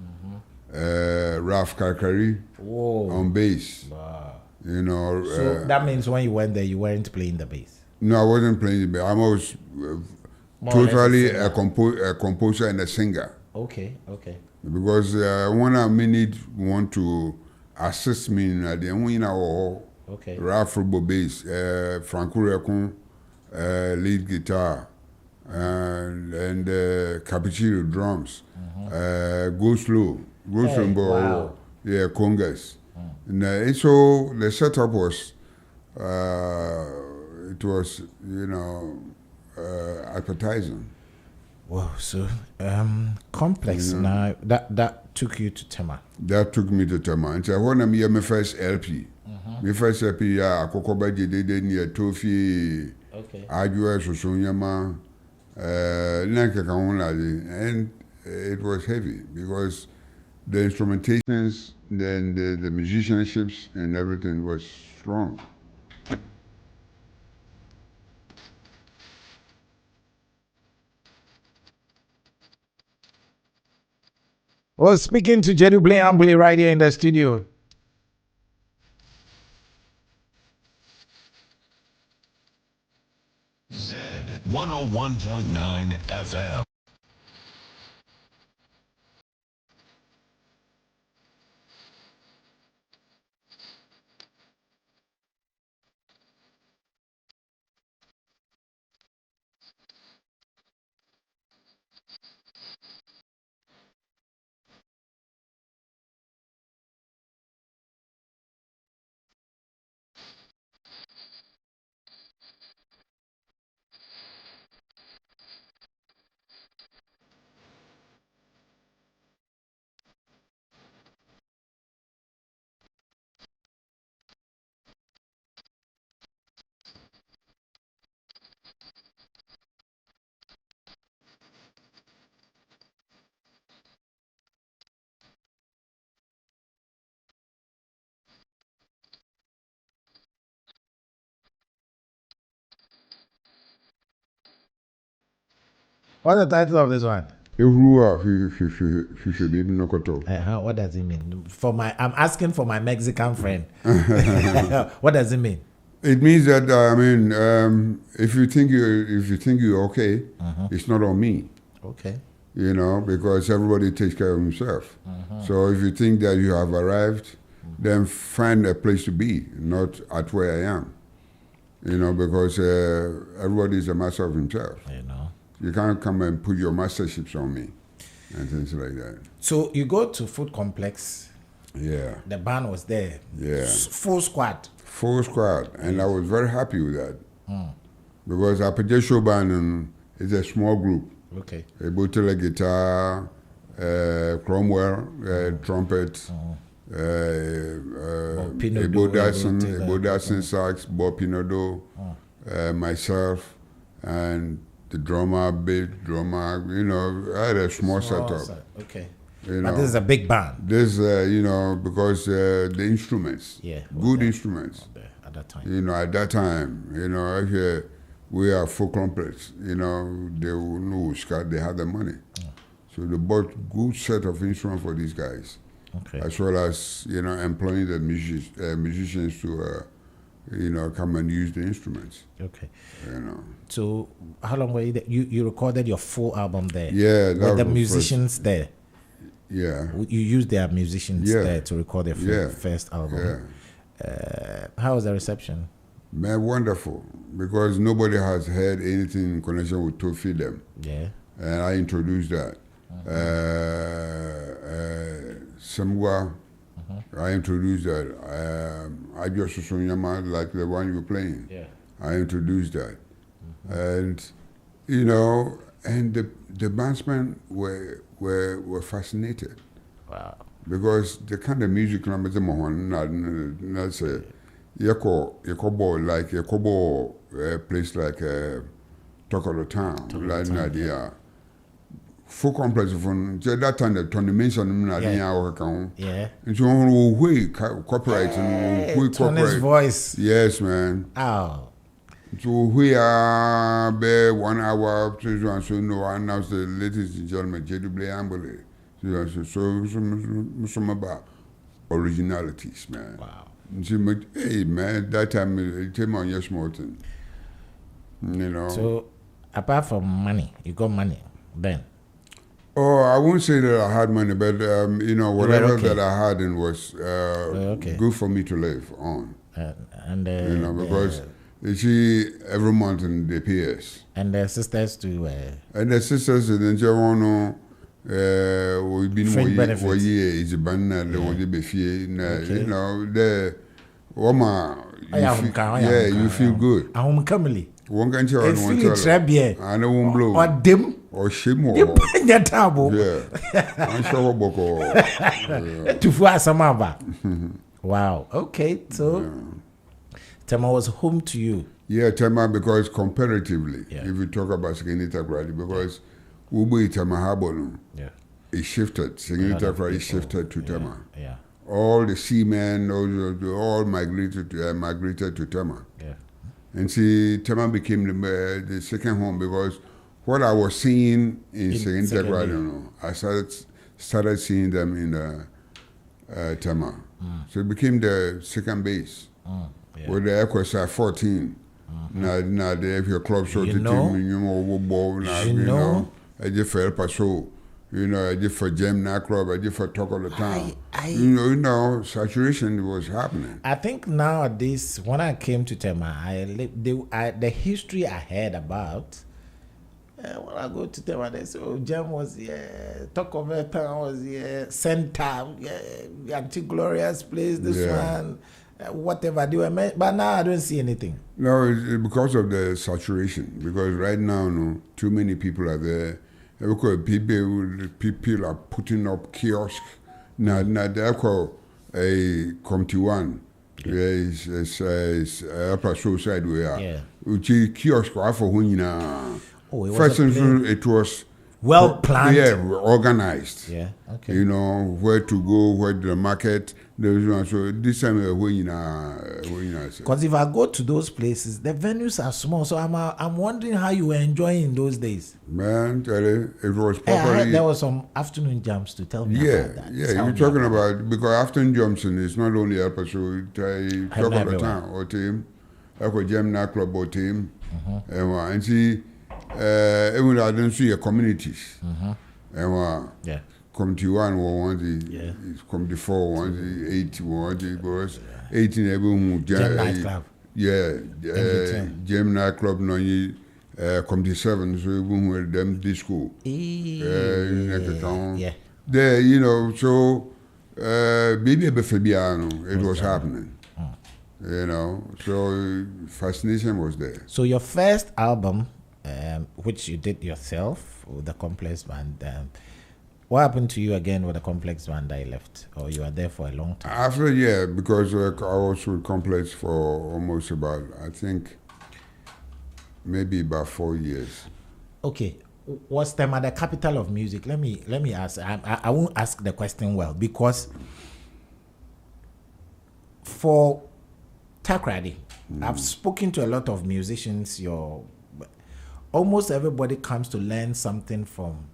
Ralph Kakari on bass. Wow. So that means when you went there, you weren't playing the bass. No, I wasn't playing the bass. I was totally a composer and a singer. Okay. Because when I want to assist me in the okay. Ralph bass, Franco Rekun, lead guitar, and Capuchino drums, go slow, wow. Yeah, congas. And so the setup was. It was, appetizing. Wow, so complex now. That took you to Tema. That took me to Tema. And so when I'm here, my first LP. My first LP, Akokoba Jede near Tofi. Okay. Ajua Sosunyama. And it was heavy because the instrumentations, then the musicianships and everything was strong. Well, speaking to Gyedu-Blay Ambolley right here in the studio. Z 101.9 FM. What's the title of this one? What What does it mean? I'm asking for my Mexican friend. What does it mean? It means that if you think you're okay, it's not on me. Okay. You know, because everybody takes care of himself. So if you think that you have arrived, then find a place to be, not at where I am. You know, because everybody is a master of himself. You know. You can't come and put your masterships on me and things like that. So you go to Food Complex. Yeah. The band was there. Yeah. Full squad. Full squad. And I was very happy with that. Because Apache Show Band is a small group. Okay. A bottle guitar, Cromwell, trumpet, Bodassin sax, Bob Pinodo, myself, and the drummer, bass drummer, you know, I had a small setup. Okay. You But know, this is a big band. This, you know, because the instruments, good instruments. At that time. You know, at that time, you know, if we are full complex, you know, they will know Scott, they have the money. So they bought good set of instruments for these guys. Okay. As well as, you know, employing the musicians to, you know, come and use the instruments. Okay. You know. So how long were you there? You recorded your full album there? Yeah. Were the musicians there? Yeah. You used their musicians there to record their first album? Yeah. How was the reception? Man, wonderful. Because nobody has heard anything in connection with Tofi them. Yeah. And I introduced that. Simigwa, I introduced that. I just like the one you're playing. Yeah. I introduced that. And, you know, and the bandsmen were fascinated. Wow. Because the kind of music numbers I'm on, not say, Yakobo, like Yakobo, a place like Talk of the Town, like Nadia. Full complex from that time the tournament on Yeah. And so we copyright and we copyright voice. Yes, man. Oh. So we are bare 1 hour so no announce the ladies and gentlemen Gyedu-Blay Ambolley. So some about originalities, man. Wow. Hey man, that time it came on Yes Morton. You know. So apart from money, you got money then? Oh, I won't say that I had money, but you know, whatever that I had in was good for me to live on. And you know, because you see, every month in the PS. And the sisters too. And the sisters, and then you know, we've been for years. It's a band that you know, the woman. You feel good. I'm coming. One can tell you. Feel très I know one blow. Or dim. Or shimo. You bring your table. Yeah. I'm sure boko. To fly some other. Wow. Okay. So, Tema was home to you. Yeah, Tema, because comparatively, if you talk about Signita Gradi, because Ubu Tema Habonu, it shifted. Signita Gradi shifted to Tema. Yeah. All the seamen, all migrated to Tema. Yeah. And see, Tema became the second home because what I was seeing in Signita Gradi, I started seeing them in Tema. So it became the second base. With the Equus 14. Now they have your club show to team, you know, I did for El Paso, you know, I did for Gem Na Club, I did for Talk of the Town. You know, saturation was happening. I think nowadays, when I came to Tema, the history I heard about, when I go to Tema, they say, oh, Gem was here, Talk of the Town was here, Center, Anti-Glorious Place, this one. Whatever they were, but now I don't see anything. No, it's because of the saturation. Because right now, no, too many people are there. People are putting up kiosks. Now they call a Comty One. It's upper show side we are. Yeah. Which kiosk for when Oh, first it was well planned. Yeah, organized. Yeah. Okay. You know where to go, where to the market. So this time when because if I go to those places, the venues are small. So I'm wondering how you were enjoying those days. Man, tell you, it was Hey, I heard properly. there was some afternoon jams to tell me about that. Yeah, Tell you're me talking about about because Afton Johnson is not only a person, I talk all the everywhere. time, or team, like a gem club or team, and see, even I don't see a communities, and yeah. committee 1 or 1, Yeah. committee 4, 1, 8, 1, because 18 everyone Gem nightclub. yeah, Everything. gem nightclub, no, committee 7, so even with them disco. Yeah. There, you know, so maybe a Fabiano, it was happening. You know, so fascination was there. So your first album, which you did yourself with the Complex Band, what happened to you again with the Complex Band that you left? Or you were there for a long time? After, yeah, because I was with Complex for almost about, I think, maybe about 4 years. Okay. Was Tema the capital of music? Let me ask. I won't ask the question well because for Takrady, I've spoken to a lot of musicians. Almost everybody comes to learn something from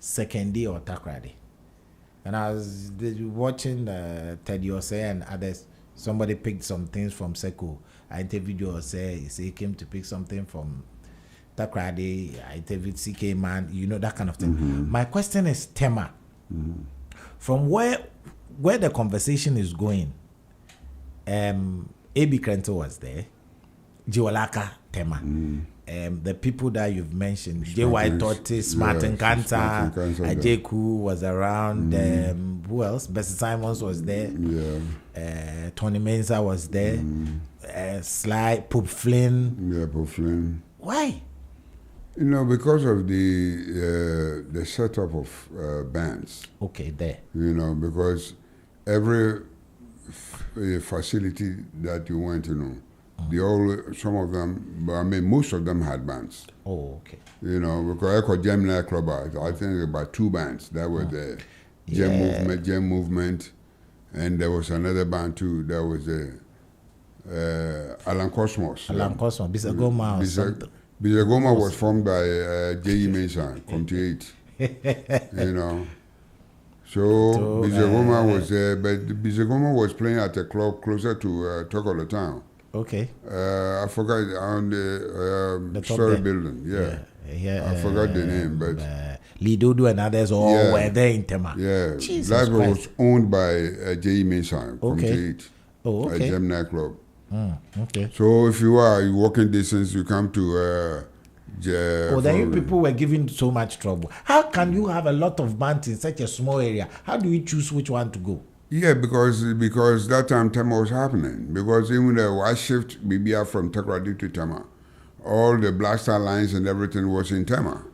Sekendi or Takrady. And I was watching Teddy Osei and others. Somebody picked some things from Sekou. I interviewed Osei. He came to pick something from Takrady. I interviewed CK Man. You know, that kind of thing. My question is Tema. From where the conversation is going, A.B. Krento was there. Jiwalaka Tema. The people that you've mentioned, J.Y. Tortis, Martin Kanta, Ajeku was around. Who else? Bessie Simons was there. Yeah. Tony Mensah was there. Sly, Pope Flynn. Yeah, Pope Flynn. Why? You know, because of the setup of bands. Okay, there. You know, because every facility that you went to know, some of them, I mean, most of them had bands. Oh, okay. You know, because I called Gem Club, I think about 2 bands that were there. Gem Movement, and there was another band too, that was Alan Cosmos. Alan Cosmos, Bisagoma or something. Bisagoma was formed by J.E. Mason, Comte 8. You know. So Bisagoma was there, but Bisagoma was playing at a club closer to Tokyo Town. Okay. I forgot on the story building. Yeah. I forgot the name, but Lidodo and others all were there in Tema. Yeah. Jesus That Christ. was owned by J.E. Mason, Okay. Oh, okay. Gem Nightclub. Okay. So if you walking distance, you come to then you people were giving so much trouble. How can you have a lot of bands in such a small area? How do you choose which one to go? Yeah, because that time Tema was happening. Because even the I shift BBR from Takrady to Tema, all the Black Star lines and everything was in Tema.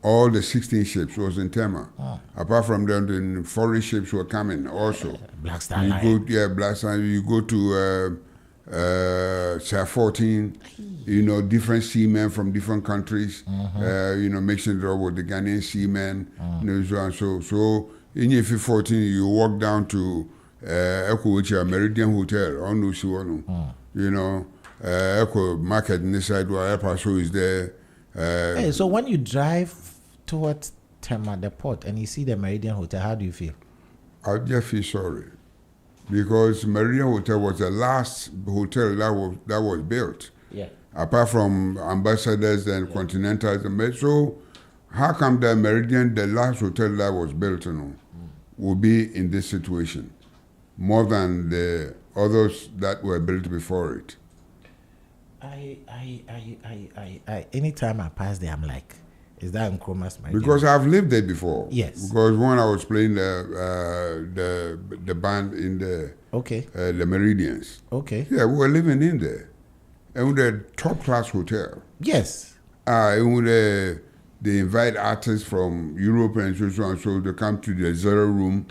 All the 16 ships was in Tema. Apart from them, the foreign ships were coming also. Black Star you line. go, Black Star. You go to Sir 14. You know, different seamen from different countries. You know, mixing it up with the Ghanaian seamen. You know, so and so. So in your 14, you walk down to Echo Meridian Hotel on Nusiwano. You know, Echo Market in this side where El Paso is there. Hey, so when you drive towards Tema, the port, and you see the Meridian Hotel, how do you feel? I just feel sorry. Because Meridian Hotel was the last hotel that was built. Yeah. Apart from Ambassadors and Continentals and Metro, how come the Meridian, the last hotel that was built, will be in this situation more than the others that were built before it? Anytime I pass there, I'm like, is that Nkrumah's Meridian? Because I've lived there before. Yes. Because when I was playing the band in the Meridians. Okay. Yeah, we were living in there. And with a top class hotel. Yes. And they invite artists from Europe and so on, so to come to the Zero Room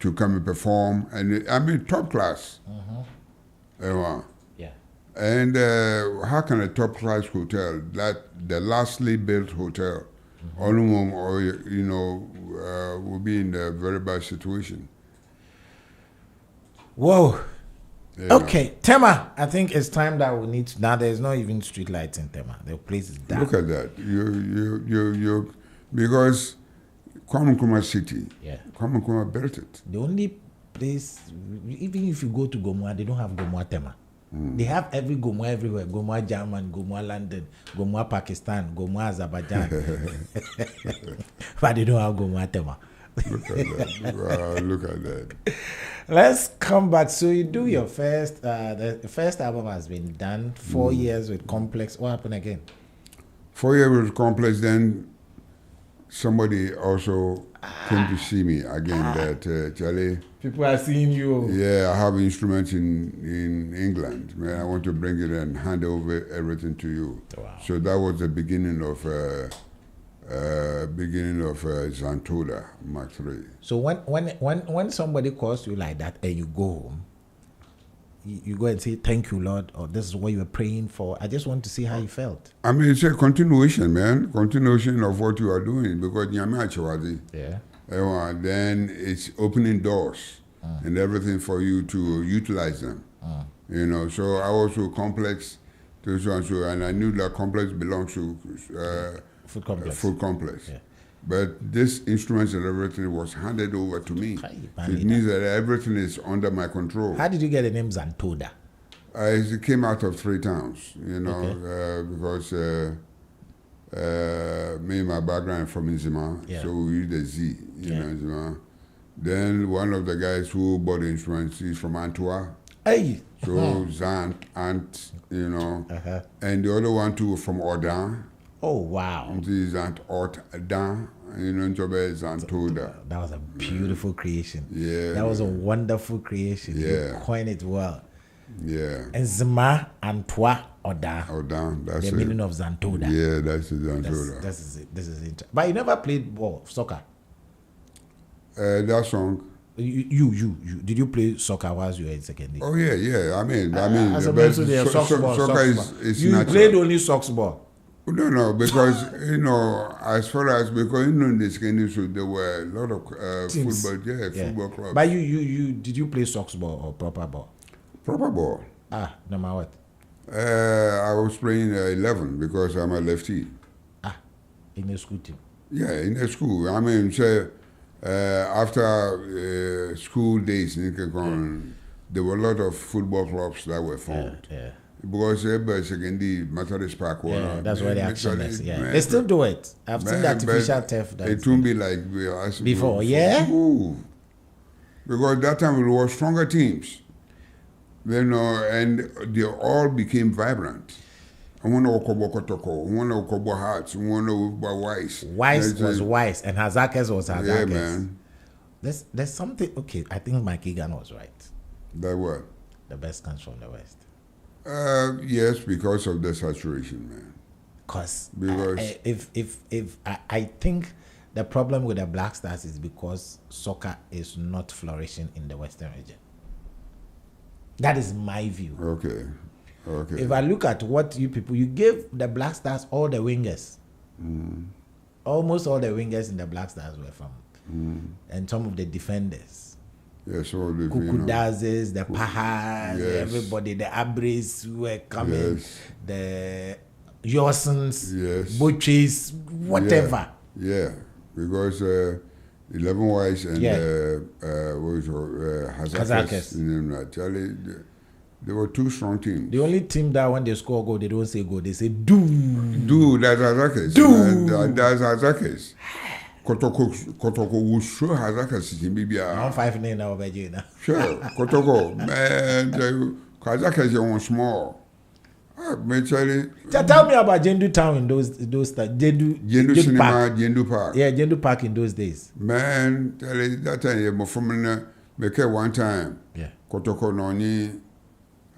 to come and perform. And I mean, top class. Yeah. And how can a top class hotel, that the lastly built hotel, All of them, or will be in a very bad situation. Whoa. Yeah. Okay, Tema. I think it's time that we need to, now. There's not even street lights in Tema. The place is dark. Look at that. You because Kwame Nkrumah City. Yeah. Kwame Nkrumah built it. The only place, even if you go to Gomua, they don't have Gomua Tema. They have every Gomua everywhere. Gomua German, Gomua London, Gomua Pakistan, Gomua Azerbaijan. But they don't have Gomua Tema. Look at that. Wow, look at that. Let's come back. So you do your first, the first album has been done, 4 years with Complex. What happened again? 4 years with Complex, then somebody also came to see me again that, Charlie. People are seeing you. Yeah, I have instruments in England. Man, I want to bring it and hand over everything to you. Wow. So that was the beginning of Zantoda Mark III. So when somebody calls you like that and you go home, you go and say, thank you, Lord, or this is what you were praying for. I just want to see how you felt. I mean, it's a continuation, man. Continuation of what you are doing, because yeah. Then it's opening doors and everything for you to utilize them. So I was with Complex, and I knew that Complex belongs to Food Complex. Food Complex. Yeah. But this instruments and everything was handed over to me. So it means that everything is under my control. How did you get the name Zantoda? It came out of 3 towns, Okay. because me, my background from Nzima, Yeah. so we use the Z, Nzima. Then one of the guys who bought the instruments is from Antwerp. Hey. So Zant, Ant, and the other one too from Ordan. Oh, wow. Zant, Ordan, Zantoda. That was a beautiful creation. Yeah. That was a wonderful creation. Yeah. You coined it well. Yeah. And Zima, Antwa, Oda. Ordan, that's the meaning of Zantoda. Yeah, that's the Zantoda. This is it. This is it. But you never played ball, soccer. That song. You. Did you play soccer whilst you were in secondary? Oh yeah. I mean, As but opposed to the soccer ball. is You natural. played only socks ball. No, because as far as because in the secondary school there were a lot of football, football clubs. But you did you play socks ball or proper ball? Proper ball. No matter what. I was playing 11 because I'm a lefty. In the school team. Yeah, in the school. I mean, after school days, there were a lot of football clubs that were formed. Yeah. Because everybody secondary Methodist Park. That's where the action is. Yeah, they still do it. I've seen the artificial turf. It won't be like before. Yeah. Because that time it was stronger teams. And they all became vibrant. I want to Okobo Kotoko, I want to Okobo Hearts, I want to Wise. Wise was Wise, and Hazakes was Hazakes. Yeah, man. There's something. Okay, I think Mike Egan was right. That what? The best comes from the West. Yes, because of the saturation, man. Because if I think the problem with the Black Stars is because soccer is not flourishing in the Western region. That is my view. Okay. If I look at what you gave the Black Stars all the wingers. Almost all the wingers in the Black Stars were from. And some of the defenders. Yes, all the Kukudazes, the Pahas, everybody, the Abris who were coming, the Yorsons, Butchies, whatever. Yeah, because 11 Wise and Hazakes. They were 2 strong teams. The only team that when they score a goal, they don't say goal, they say do. Do, that's Hazakes. Do. That's Hazakes. Kotoko will show Hazakes in Bibia. I'm 5-9 now, Virginia. Sure, Kotoko, man, Hazakes are small. Tell me about Gyedu Town in those Gyedu Cinema, Park. Gyedu Park. Yeah, Gyedu Park in those days. Man, that time, from make one time. Yeah. Kotoko noni,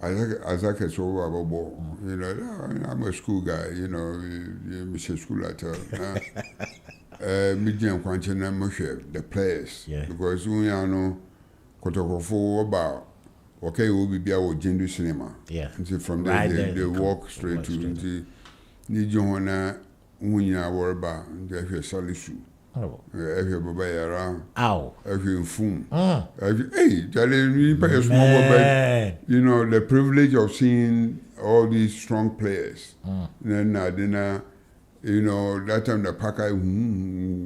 Hazakes over a ball. I'm a school guy, Mr. School at Medium Quantina Moshe, the players. Yeah. Because we know Kotoko for about. Okay, we'll be with Gyedu Cinema. Yeah. And from there, they walk straight to Nijona when you are worried about the solid shoe. Every baba yara. Ow. Every fun. Hey, you pay a small bed. You know, the privilege of seeing all these strong players. Then you know, that time the Pakai,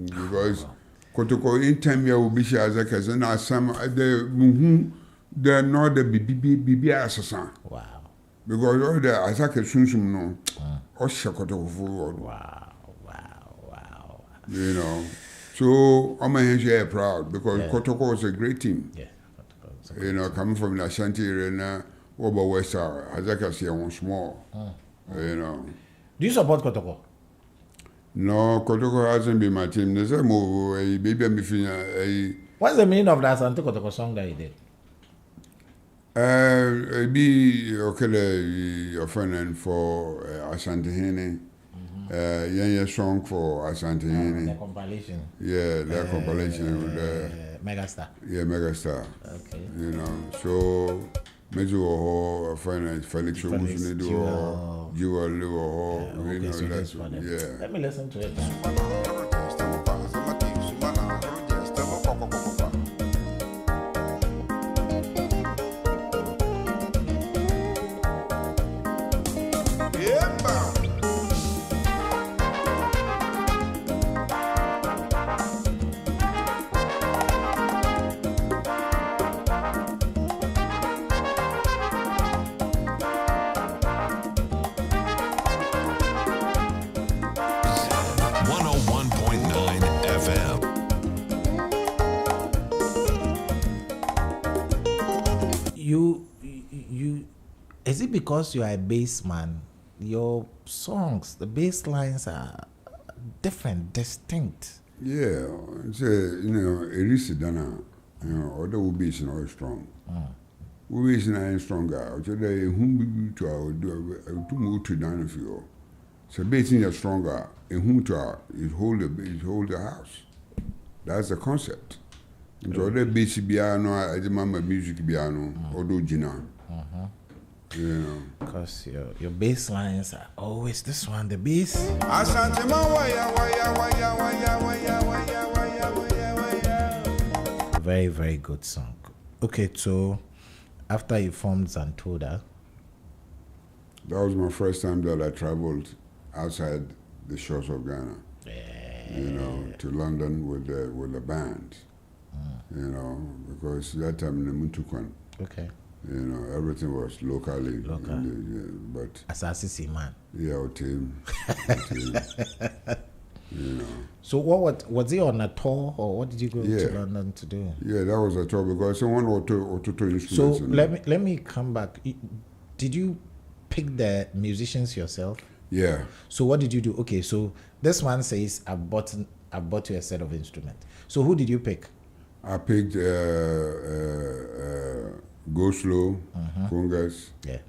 because Kotoko in time you will be sure as a cousin, as some they're not the BB assassin. Wow. Because all the Asaka Sunsum no, or Shakotoko forward. Wow. You know, so I'm a proud because Kotoko was a great team. Yeah. You know, coming from the Ashanti area now, over West Azaka see one small. You know. Do you support Kotoko? No, Kotoko hasn't been my team. There's a move, baby, I'm feeling. What's the meaning of that Asante Kotoko song that you did? Be okay, your friend for Asante Hene. Song for Asante Hene. The compilation. Yeah, the compilation with the Megastar. Yeah, Megastar. Okay. You know, so Mezu friend Felix Owusu do Jewel Livo. Okay, so that's for them. Yeah. Let me listen to it. Is it because you are a bass man? Your songs, the bass lines are different, distinct. Yeah, it's you know, it is done. You know, other bass is strong. We bass is stronger. So they whom we to our do move to down if you. So bass is stronger. In whom to it hold the house. That's the concept. So other bass piano, I remember music piano, although Gina. You know, because your bass lines are always this one, the bass. Very, very good song. Okay, so after you formed Zantoda, that was my first time that I traveled outside the shores of Ghana. You know, to London with the band. You know, because that time in the Muntukwan. Okay. You know, everything was locally. But Assassin man. Yeah, team. You know. So what was it on a tour, or what did you go to London to do? Yeah, that was a tour because someone or two instruments. So let me come back. Did you pick the musicians yourself? Yeah. So what did you do? Okay, so this one says I bought you a set of instruments. So who did you pick? I picked Go Slow, Congas. Yeah.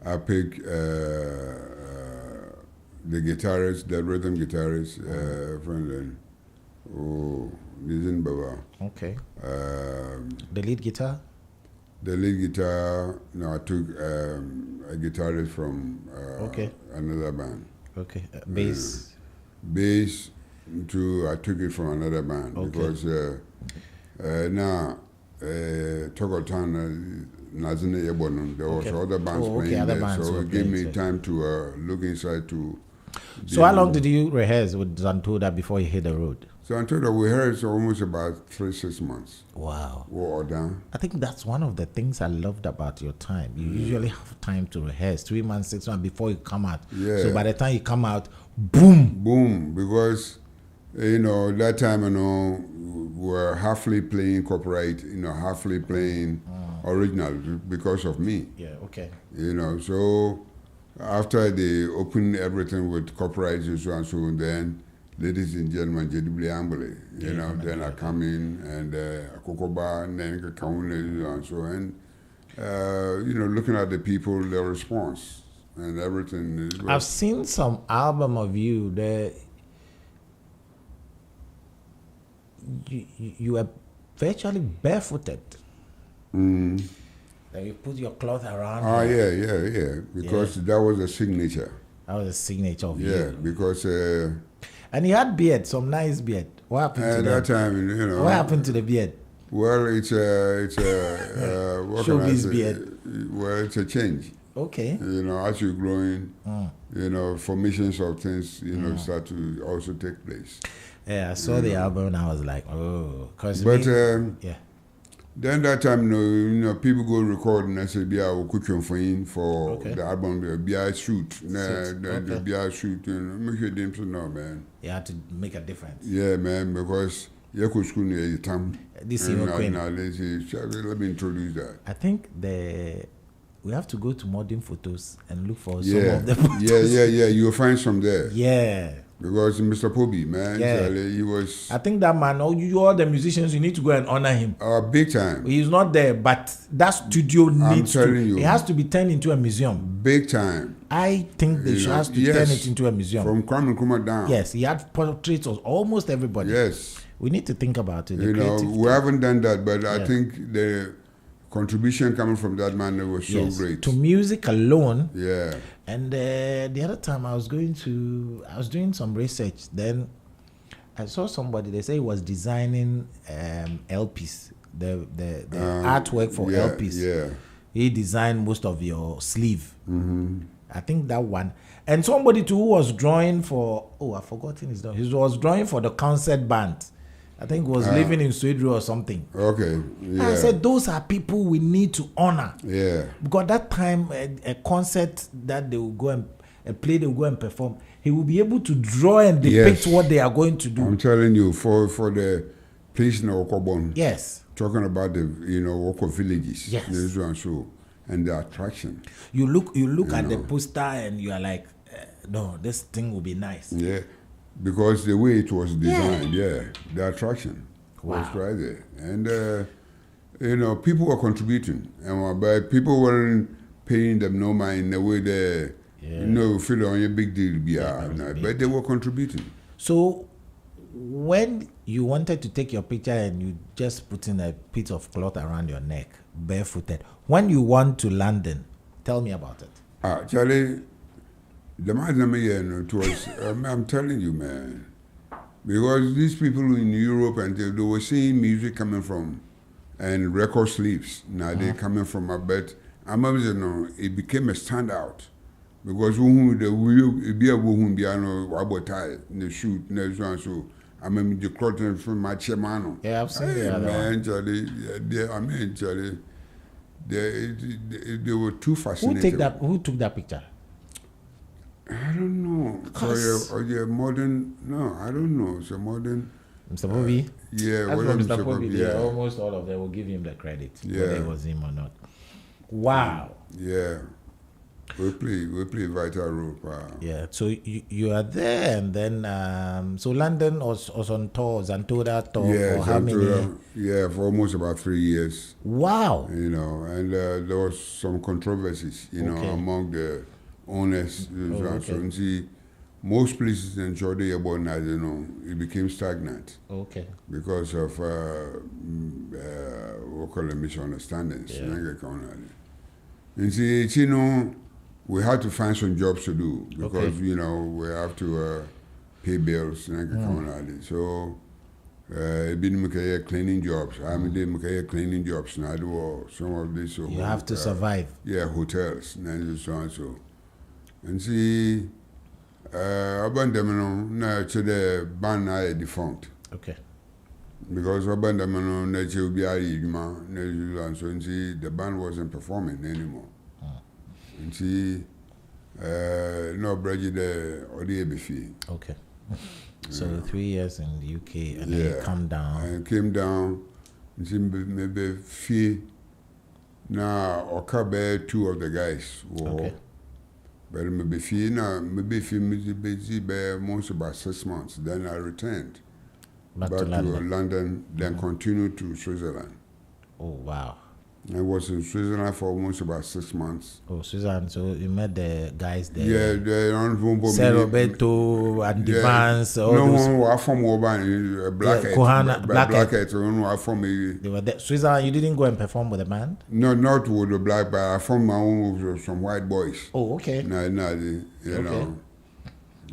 I picked the guitarist, the rhythm guitarist, friend. Nizin Baba. Okay. The lead guitar? The lead guitar, no, I took a guitarist from another band. Okay. Bass? Bass, I took it from another band because now, Togotan, Nazine Ebonum, there was other bands playing there, so it gave me time to look inside to... So how long did you rehearse with Zantoda before you hit the road? Zantoda, we rehearsed almost about 3-6 months. Wow. I think that's one of the things I loved about your time. You usually have time to rehearse 3 months, 6 months before you come out. Yeah. So by the time you come out, boom! Boom, because, you know, that time, you know, we were halfly playing copyright, you know, halfly playing original because of me. Yeah, okay. You know, so after they opened everything with copyright and so then, ladies and gentlemen, Gyedu-Blay Ambolley, you know, then I come in and Kokoba and then Kaune and so and you know, looking at the people, their response and everything. I've seen some album of you that you are virtually barefooted. Then you put your cloth around. Oh, yeah. Because that was a signature. That was a signature of you. Yeah, because And he had beard, some nice beard. What happened to that time, What happened to the beard? Well, it's a what showbiz beard. Well, it's a change. Okay. As you're growing, formations of things, start to also take place. Yeah, I saw the album and I was like, oh, yeah. Then that time, people go record and I say, "Be our cooking for the album, be a shoot, be a shoot." Make sure they know, man. You had to make a difference. Yeah, man, because you could school near time. This is let me introduce that. I think we have to go to modern photos and look for some of the photos. Yeah. You'll find some there. Yeah. Because Mr. Poby, man, he was... I think that man, all the musicians, you need to go and honor him. Big time. He's not there, but that studio needs to... You, it has to be turned into a museum. Big time. I think they has to turn it into a museum. From Kwame Nkrumah down. Yes, he had portraits of almost everybody. Yes. We need to think about it. We haven't done that, but I think the contribution coming from that man was so great. To music alone. Yeah. And the other time I was doing some research. Then I saw somebody. They say he was designing LPs, the artwork for LPs. Yeah. He designed most of your sleeve. Mm-hmm. I think that one. And somebody too who was drawing for. Oh, I've forgotten his name. He was drawing for the concert band. I think was living in Sweden or something. Okay. Yeah. I said those are people we need to honor. Yeah. Because that time a concert that they will go and a play they will go and perform, he will be able to draw and depict what they are going to do. I'm telling you, for the place in Okobon. Yes. Talking about the Oko villages. Yes. And the attraction. You look at the poster and you are like, no, this thing will be nice. Yeah. Because the way it was designed, the attraction was right there. And, people were contributing. But people weren't paying them no mind in the way they, feel on a big deal. But they were contributing. So when you wanted to take your picture and you just put in a piece of cloth around your neck, barefooted, when you went to London, tell me about it. Charlie, the man it was, I'm telling you, man, because these people in Europe and they were seeing music coming from and record sleeves. Now they're coming from a bed. I remember, it became a standout because it be a woman piano about tie in the shoot, so I remember the clothing from my chairman. Yeah, I've seen it. Man, Charlie, they were too fascinating. Who took that picture? I don't know. Modern? No, I don't know. It's a modern. Mr. Bobby? Mr. Bobby. Almost all of them will give him the credit. Whether it was him or not. Wow. Yeah. We play vital role. Yeah. So you are there, and then so London was on tour, Zantoda tour for how many? Yeah, for almost about 3 years. Wow. And there was some controversies, among the owners. So see, most places in Jordan, it became stagnant. Okay. Because of what call it, misunderstandings. And see, we had to find some jobs to do because we have to pay bills. So been cleaning jobs. Cleaning jobs now. Do some of this. You have to survive. Yeah, hotels and so and so. And see, Abandamano, the band I defunct. Okay. Because Abandamano, nature be and so and see, the band wasn't performing anymore. And see, no Bridget or the ABF. Okay. So 3 years in the UK and then you come down. And came down, and see, maybe fee. Now, or two of the guys. Okay. But maybe busy most about 6 months. Then I returned back to London, then continued to Switzerland. Oh wow! I was in Switzerland for almost about 6 months. Oh, Switzerland! So you met the guys there? Yeah, the Sir Roberto and the Vans. No one I from Blackhead. Blackhead. I from they were there. Switzerland. You didn't go and perform with the band? No, not with the black, but I from my own with some white boys. Oh, okay. No, you know.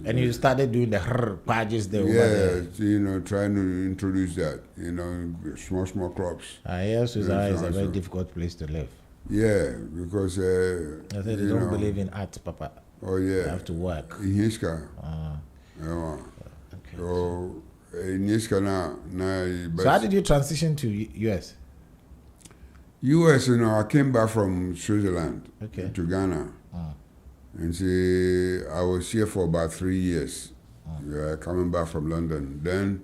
And you started doing the pages there. Yeah, trying to introduce that, small clubs. Yes, Sudan is a very difficult place to live. Yeah, because I said they don't believe in art, Papa. Oh yeah, you have to work. In Hiska. Okay. So in Hiska now. So how did you transition to US? US, I came back from Switzerland to Ghana. And see, I was here for about 3 years. Coming back from London. Then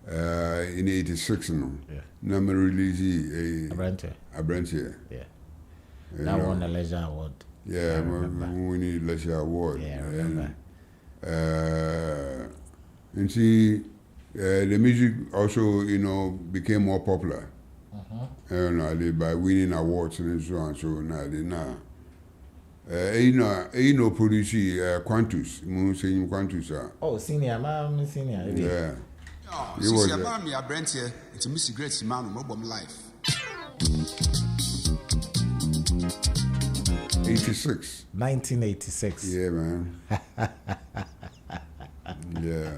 in '86, Nama released a branch here. Yeah. That won the Leisure Award. Yeah, we need Leisure Award. Yeah, I remember. And see, the music also, became more popular. By winning awards and so on. So now, produce Quantus, Quantus. Oh, senior, ma'am, senior. Yeah. You was a brand here. It's a Missy Great man of mobile life. 86. 1986. Yeah, man. Yeah.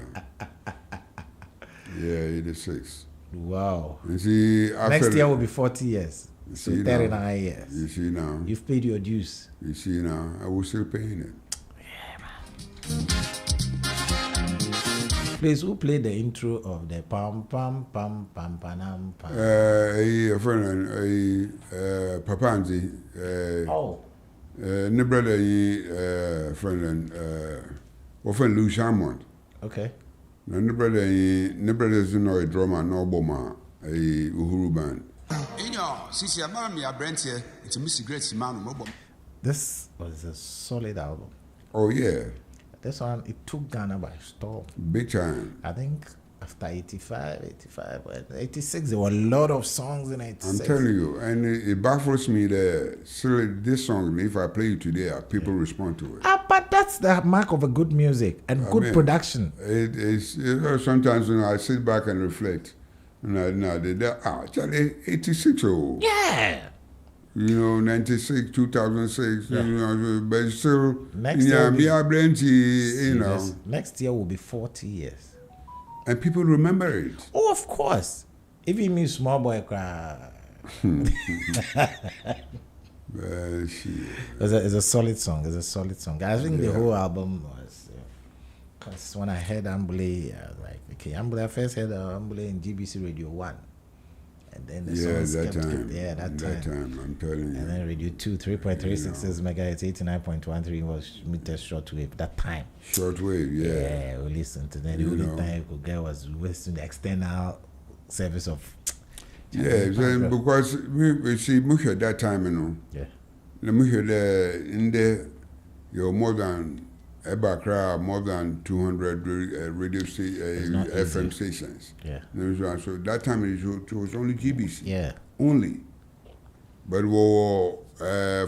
Yeah, 86. Wow. You see, next year will be 40 years. So 39 years. You see now. You've paid your dues. You see now. I was still paying it. Yeah, man. Please, who played the intro of the pam pam pam pam pam pam? A friend, Papa Anzi. Ne brother, friend, often Lou Shamond. Okay. Ne brother is a drummer, no bomber, a Uhuru band. Since your mommy, a brand here, it's a Missy Great man of mobile. This was a solid album. Oh, yeah. This one, it took Ghana by storm. Big time. I think after 85, 86, there were a lot of songs in 86. I'm telling you, and it baffles me that this song, if I play it today, people respond to it. But that's the mark of a good music and good production. It is, sometimes I sit back and reflect. Actually, 86, oh. Yeah. 96, 2006, but still, next year next year will be 40 years. And people remember it. Oh, of course. Even me, small boy, cry. It's a solid song. It's a solid song. I think the whole album was, because when I heard Ambolley, I was like, okay, Ambolley, I first heard Ambolley in GBC Radio 1. And then the songs that time, I'm telling you. And then Radio 2, 3.366 megahertz, 89.13 was meters shortwave that time. Shortwave, yeah. Yeah, we listened to that. The only time you could get was listening to the external service of. Because we see, we at that time, Yeah. We heard in there, you're more than. More than 200 radio FM stations. Yeah. So that time it was only GBC. Yeah. Only. But we were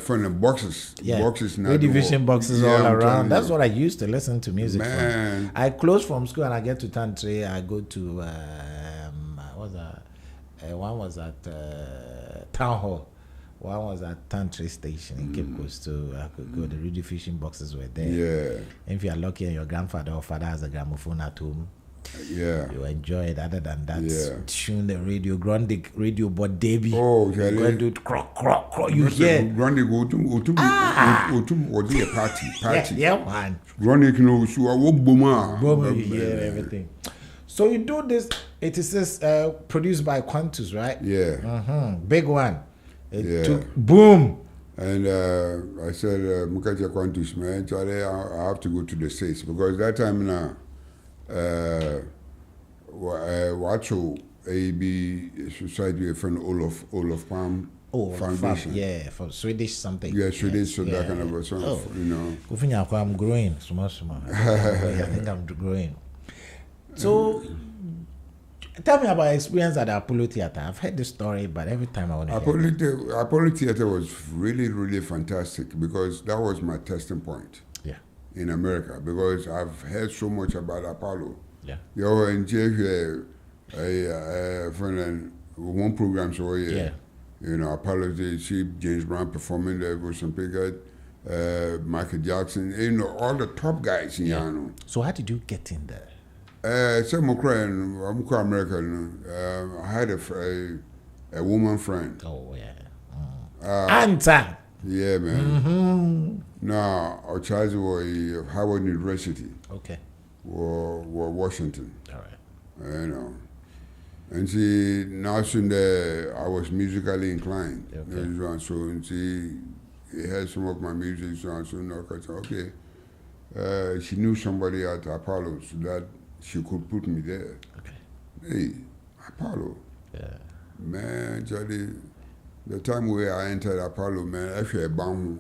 from the boxes. Yeah. Boxes now. Redivision boxes all around. That's what I used to listen to music from. I close from school and I get to Tantre. I go to one was at Town Hall. One was at Tantre Station in Cape Coast, so I could go. The rediffusion boxes were there. Yeah. If you are lucky and your grandfather or father has a gramophone at home, you enjoy it. Other than that, tune the radio, Grundig radio, but Davy. Oh, yeah. You do croc. You hear Grundig was a party. Yeah, man. Grundig knows you are Boma, you hear everything. So you do this. It is produced by Quantus, right? Yeah. Big one. It took boom. And I said, Mukacha Quantus, man, I have to go to the States because that time now, Wacho AB Society friend Olof Palm Foundation. From Swedish something. Yeah, Swedish, so that kind of a song, I'm growing, small. I think I'm growing. So. Tell me about your experience at the Apollo Theater. I've heard the story, but every time I want to hear it. Apollo Theater was really, really fantastic because that was my testing point in America because I've heard so much about Apollo. Yeah. You in Japan, one program, so Apollo, see James Brown performing there was some big Michael Jackson, all the top guys in Yano. So how did you get in there? Some Ukraine, I'm American. I had a woman friend. Oh yeah. Anta. Yeah, man. Now, our child was Howard University. Okay. Or Washington. All right. And she now soon there I was musically inclined. Okay. So and she heard some of my music, so okay. She knew somebody at Apollo so that she could put me there. Okay. Hey, Apollo. Yeah. Man, Charlie, the time where I entered Apollo, man, actually a bang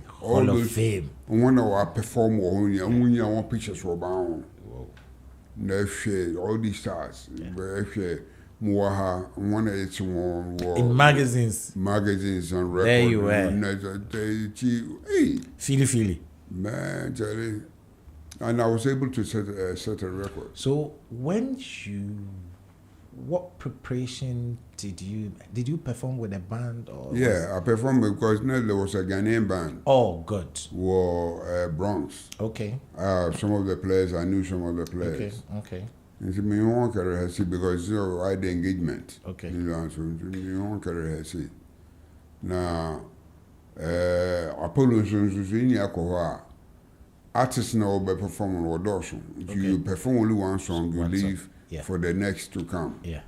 Hall of Fame. One of our perform one pictures for bang. All these stars. In magazines. Magazines and records. There you were. Hey. Feely. Man, Charlie. And I was able to set a record. So what preparation did you perform with a band or? Yeah, I performed because there was a Ghanaian band. Oh, good. War Bronx. Okay. Some of the players, I knew some of the players. Okay. And so me won't carry her see because I the engagement. Okay. You know, so me won't carry her see. Now, Apollo so in Yakoha. Artists now be performing or dorsum. If you perform only one song, you leave for the next to come. Yeah.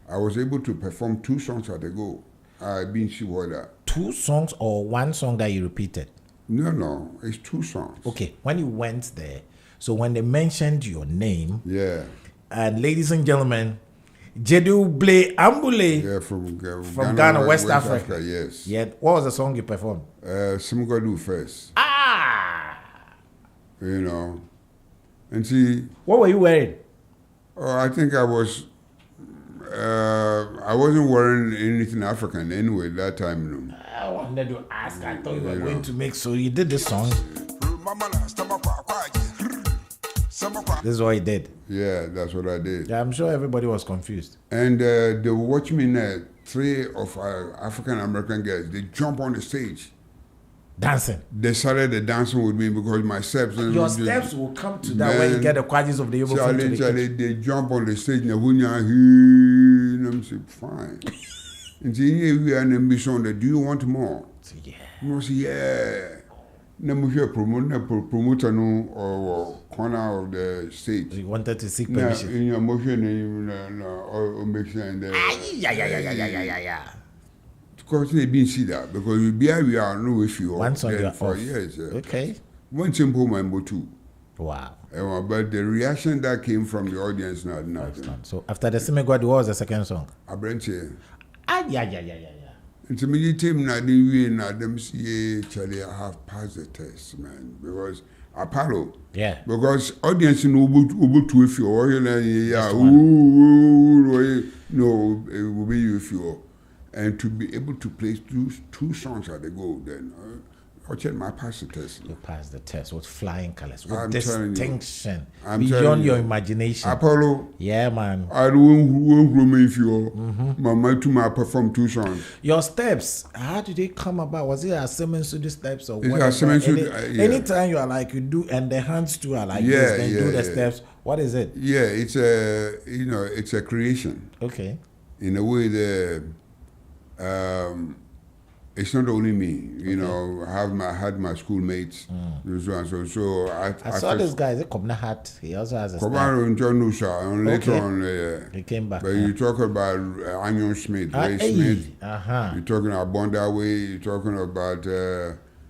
I was able to perform 2 songs at a go. I've been sure that. 2 songs or 1 song that you repeated? No, it's 2 songs. Okay, when you went there, so when they mentioned your name, and ladies and gentlemen, Gyedu-Blay Ambolley, from Ghana, West Africa. Yes. Yeah, what was the song you performed? Simigwa-Do first. You know, and see. What were you wearing? Oh, I think I wasn't wearing anything African anyway that time. No. I wanted to ask. I thought you were going to make. So you did this song. This is what you did. Yeah, that's what I did. Yeah, I'm sure everybody was confused. And they were watching me there. 3 of our African American guys. They jump on the stage. Dancing. They started the dancing with me because my steps. Your steps will come to that when you get the qualities of the Igbo film. Charlie, they jump on the stage and I'm saying, fine. And say, we are an ambition. Do you want more? Yeah. I say, yeah. Now we promoter no or corner of the stage. So you wanted to seek permission. In your motion, or make sure and yeah. Because they didn't see that because we are no with you. One song you are for off. years. Okay. One simple member too. Wow. But the reaction that came from the audience, not. So after the Simigwa-Do, what was the second song? Abrenche. Yeah. Intermediate team, na them say, Charlie, I have passed the test, man, because Apollo. Yeah. Because audience know about to if you or no, it will be you if you. And to be able to play 2 songs at the go, then I checked my pass the test. You passed the test with flying colors, with I'm distinction, I'm beyond your imagination. Apollo. Yeah, man. I don't if you my perform 2 songs. Your steps, how did they come about? Was it a Simmons to the steps or what? Anytime you are like you do, and the hands too are like this, then do the steps. What is it? Yeah, it's it's a creation. Okay. In a way, it's not only me, I had my schoolmates, so I saw this guy, the Kobna hat, he also has a and later on, he came back. But you talk about Anion Smith, Ray Smith, you're talking about Bondaway, you're talking about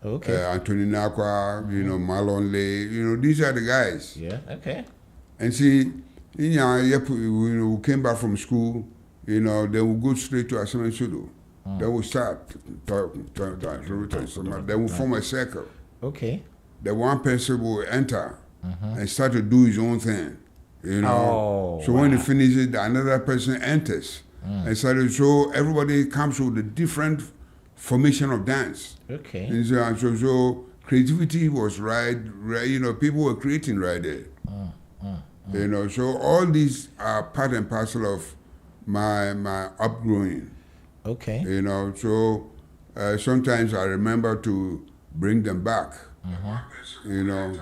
Anthony Nakwa, Marlon Lay, these are the guys. Yeah, okay. And see, we came back from school, then we go straight to Asaman Sudo. Then we start talking, then we form a circle. Okay. The one person will enter and start to do his own thing. When he finishes, another person enters. And so everybody comes with a different formation of dance. Okay. And so creativity was right, people were creating right there. So all these are part and parcel of my upbringing. Okay. So sometimes I remember to bring them back. You know.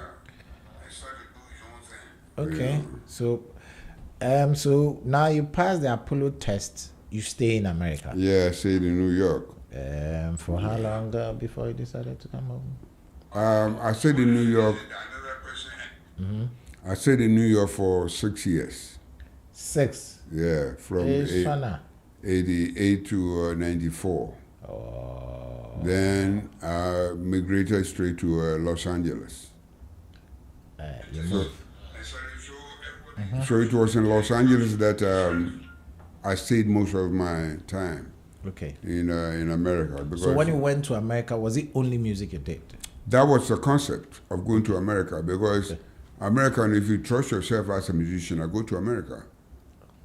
Okay, so now you pass the Apollo test. You stay in America. Yeah, I stayed in New York. For how long before you decided to come home? I stayed in New York. I stayed in New York for 6 years. 6? Yeah, from 88 to 94. Oh. Then I migrated straight to Los Angeles. You moved. So it was in Los Angeles that I stayed most of my time. Okay. In America. Because so when you went to America, was it only music you did? That was the concept of going to America, because American, if you trust yourself as a musician, I go to America.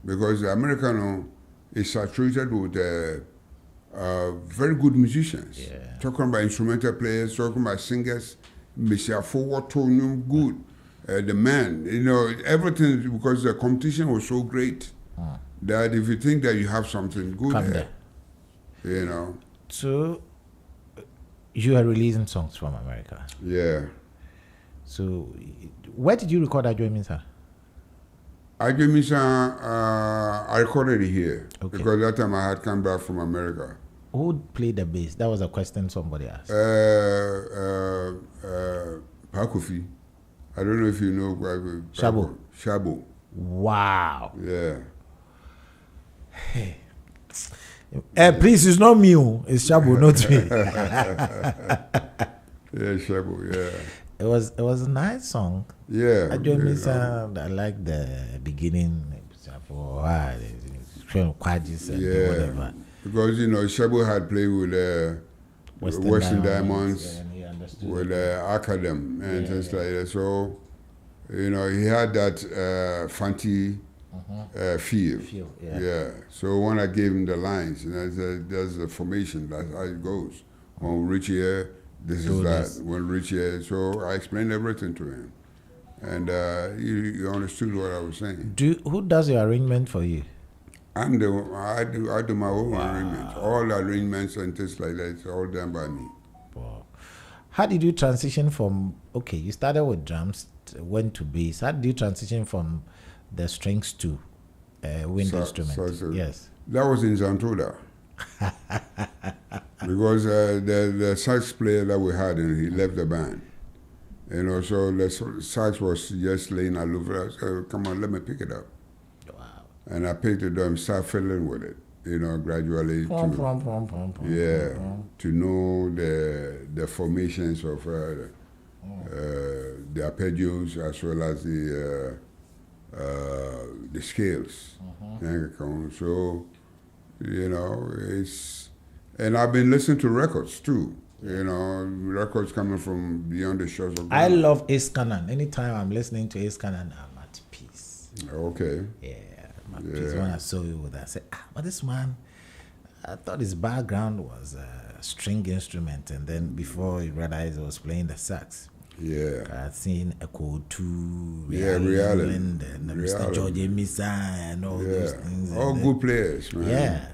Because the American is saturated with very good musicians. Yeah. Talking about instrumental players, talking about singers, Mr. Forward tone, good. The man, everything, because the competition was so great that if you think that you have something good there. So you are releasing songs from America. Yeah. So where did you record Ajwemisa? Ajwemisa, I recorded it here. Okay. Because that time I had come back from America. Who played the bass? That was a question somebody asked. Pakofi. I don't know if you know. Shabo. Wow. Yeah. Hey. Please, it's not me. It's Shabo, not me. Yeah, Shabo, yeah. It was a nice song. Yeah. I like the beginning. Whatever. Because, Shabo had played with Western Diamonds, with Academ and things like that. So, he had that Fante feel. Yeah. So when I gave him the lines, I said, there's the formation, that's how it goes. When we reach here, this is that. When we reach here, so I explained everything to him. And he understood what I was saying. Who does your arrangement for you? I do my own arrangements. All the arrangements and things like that, it's all done by me. Wow. How did you transition from, you started with drums, went to bass. How did you transition from the strings to wind instrument? Yes. That was in Zantoda. Because the sax player that we had, he left the band. So the sax was just laying aloof. I said, come on, let me pick it up. Wow. And I picked it up and started fiddling with it, gradually. To know the formations of the arpeggios as well as the scales. So, it's... And I've been listening to records, too. Records coming from beyond the shores of Ghana. I love Ace Cannon. Anytime I'm listening to Ace Cannon, I'm at peace. Okay. Yeah, I'm at peace. When I saw you with that, I said, but this man, I thought his background was a string instrument, and then before he realized he was playing the sax. Yeah. I'd seen Echo 2, Real, and Mr. George Misa and all those things. All good players, man. Yeah.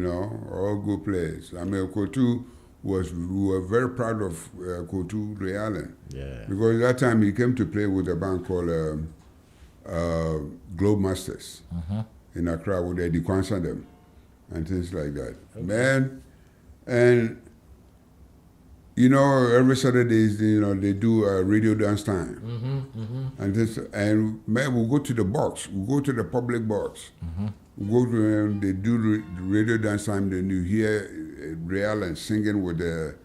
All good players. I mean, Kotu we were very proud of Kotu Realen. Yeah. Because that time he came to play with a band called Globe Masters in Accra, where they deconstruct them and things like that. Okay. Man, and every Saturdays, they do a radio dance time. And man, we'll go to the box. We'll go to the public box. We go to them, they do the radio dance time, then you hear Real and singing with the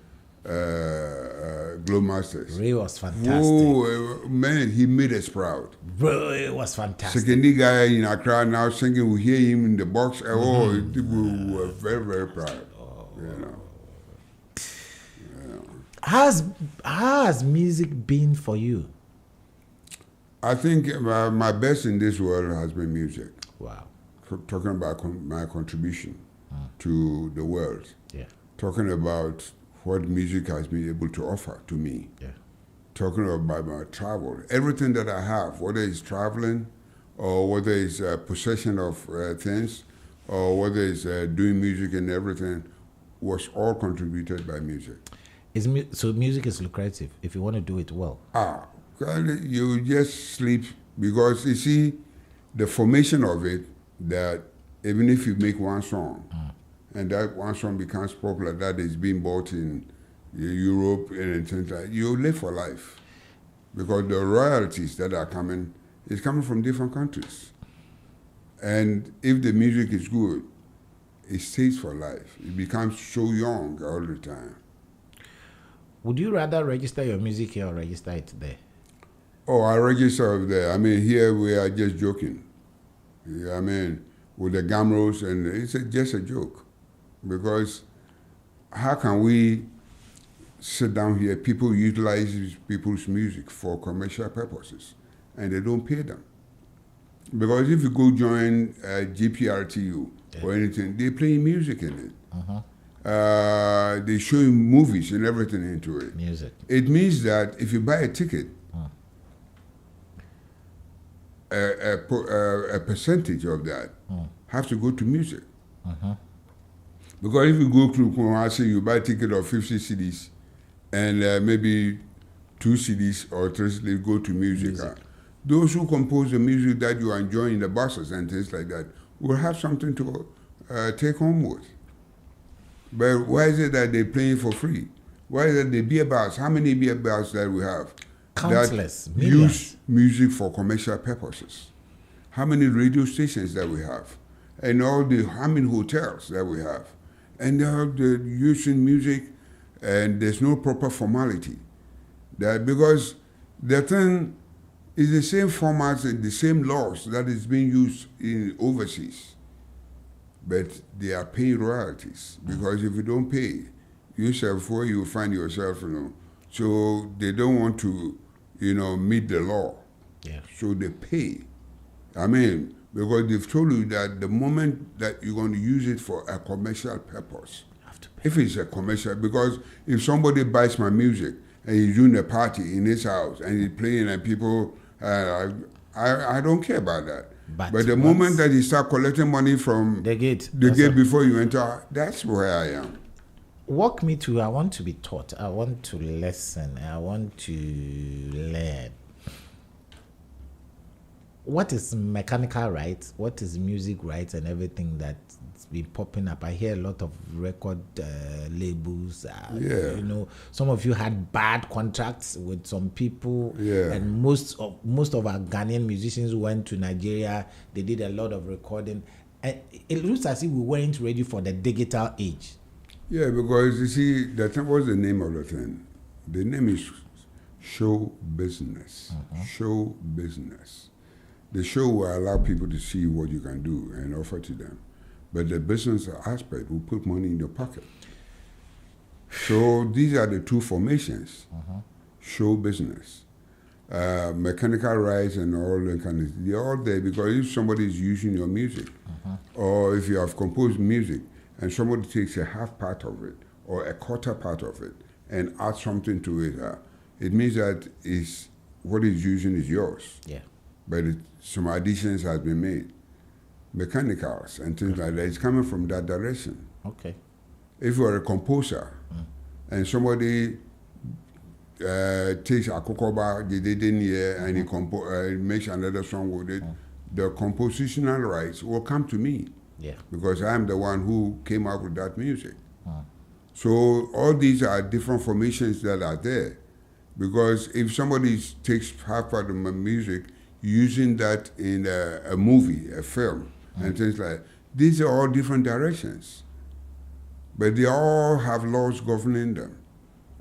Glow Masters. Ray was fantastic. Oh, man, he made us proud. Bro, it was fantastic. Second guy in Accra now singing, we hear him in the box. People were very, very proud. How has music been for you? I think my best in this world has been music. Wow. Talking about my contribution to the world. Yeah. Talking about what music has been able to offer to me. Yeah. Talking about my travel. Everything that I have, whether it's traveling or whether it's possession of things or whether it's doing music and everything, was all contributed by music. So music is lucrative if you want to do it well. You just sleep because you see the formation of it, that even if you make one song and that one song becomes popular, that is being bought in Europe and things like that, you live for life because the royalties that are coming is coming from different countries. And if the music is good, it stays for life. It becomes so young all the time. Would you rather register your music here or register it there? Oh, I register over there. I mean, here we are just joking. Yeah, I mean, with the gamros, and it's just a joke. Because how can we sit down here, people utilize people's music for commercial purposes, and they don't pay them? Because if you go join GPRTU or anything, they play music in it. They show you movies and everything into it. Music. It means that if you buy a ticket, a percentage of that have to go to music. Because if you go to Kumasi, you buy a ticket of 50 CDs, and maybe 2 CDs or 3 CDs go to music. Those who compose the music that you are enjoying in the buses and things like that will have something to take home with. But why is it that they're playing for free? Why is it the beer bars? How many beer bars that we have? Countless, that millions. Use music for commercial purposes. How many radio stations that we have? And how many hotels that we have? And they're using music, and there's no proper formality. Because the thing is the same formats and the same laws that is being used in overseas. But they are paying royalties, because if you don't pay, yourself where you find yourself, so they don't want to, meet the law. Yeah. So they pay. I mean, because they've told you that the moment that you're going to use it for a commercial purpose, You have to pay. if it's a commercial, because if somebody buys my music and he's doing a party in his house and he's playing and people, I don't care about that. But the moment that you start collecting money from the gate before you enter, that's where I am. Walk me to, I want to be taught. I want to listen. I want to learn. What is mechanical rights? What is music rights and everything that's been popping up? I hear a lot of record labels. Some of you had bad contracts with some people. Yeah. And most of our Ghanaian musicians went to Nigeria. They did a lot of recording. And it looks as if we weren't ready for the digital age. Yeah, because you see, what's the name of the thing? The name is show business. Show business. The show will allow people to see what you can do and offer to them. But the business aspect will put money in your pocket. So these are the two formations. Show business. Mechanical rights and all that kind of, they're all there because if somebody is using your music, or if you have composed music, and somebody takes a half part of it or a quarter part of it and adds something to it, it means that what it's using is yours. Yeah. But some additions has been made. Mechanicals and things like that. It's coming from that direction. Okay. If you're a composer and somebody takes Akokoba, they didn't hear, and he makes another song with it, the compositional rights will come to me. Yeah. Because I'm the one who came up with that music. So all these are different formations that are there. Because if somebody takes half part of my music, using that in a movie, a film, and things like that, these are all different directions. But they all have laws governing them,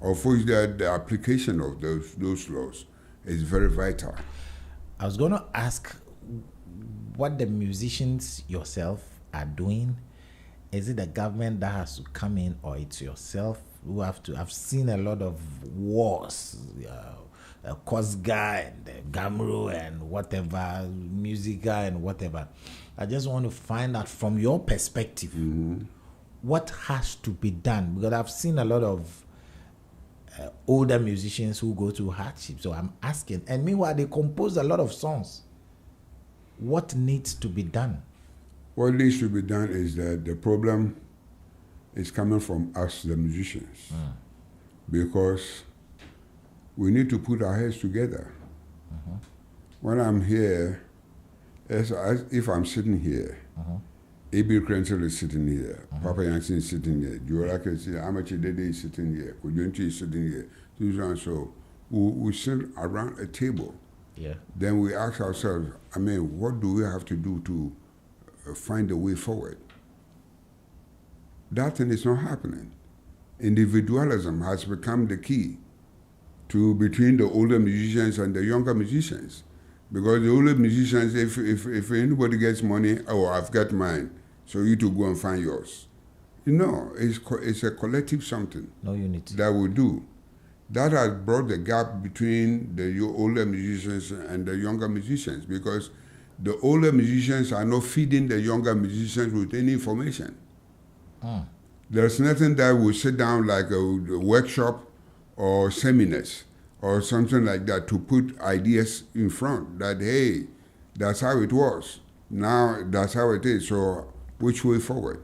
of which the application of those laws is very vital. I was going to ask what the musicians yourself are doing. Is it the government that has to come in, or it's yourself who have to? I've seen a lot of wars, Kosga and Gamro and whatever, Musica and whatever. I just want to find out from your perspective what has to be done, because I've seen a lot of older musicians who go through hardship. So I'm asking, and meanwhile they compose a lot of songs. What needs to be done? What needs to be done is that the problem is coming from us, the musicians, because we need to put our heads together. When I'm here, if I'm sitting here, A.B. Crenshaw is sitting here, Papa Yankson is sitting here, Jorak is here, Amachi Dede is sitting here, Kujunti is sitting here, so we sit around a table. Yeah. Then we ask ourselves, what do we have to do to find a way forward? That thing is not happening. Individualism has become the key between the older musicians and the younger musicians. Because the older musicians, if anybody gets money, I've got mine, so you to go and find yours. It's a collective something. No unity. That we do. That has brought the gap between the older musicians and the younger musicians, because the older musicians are not feeding the younger musicians with any information. There's nothing that will sit down like a workshop or seminars or something like that to put ideas in front that, hey, that's how it was. Now that's how it is. So which way forward?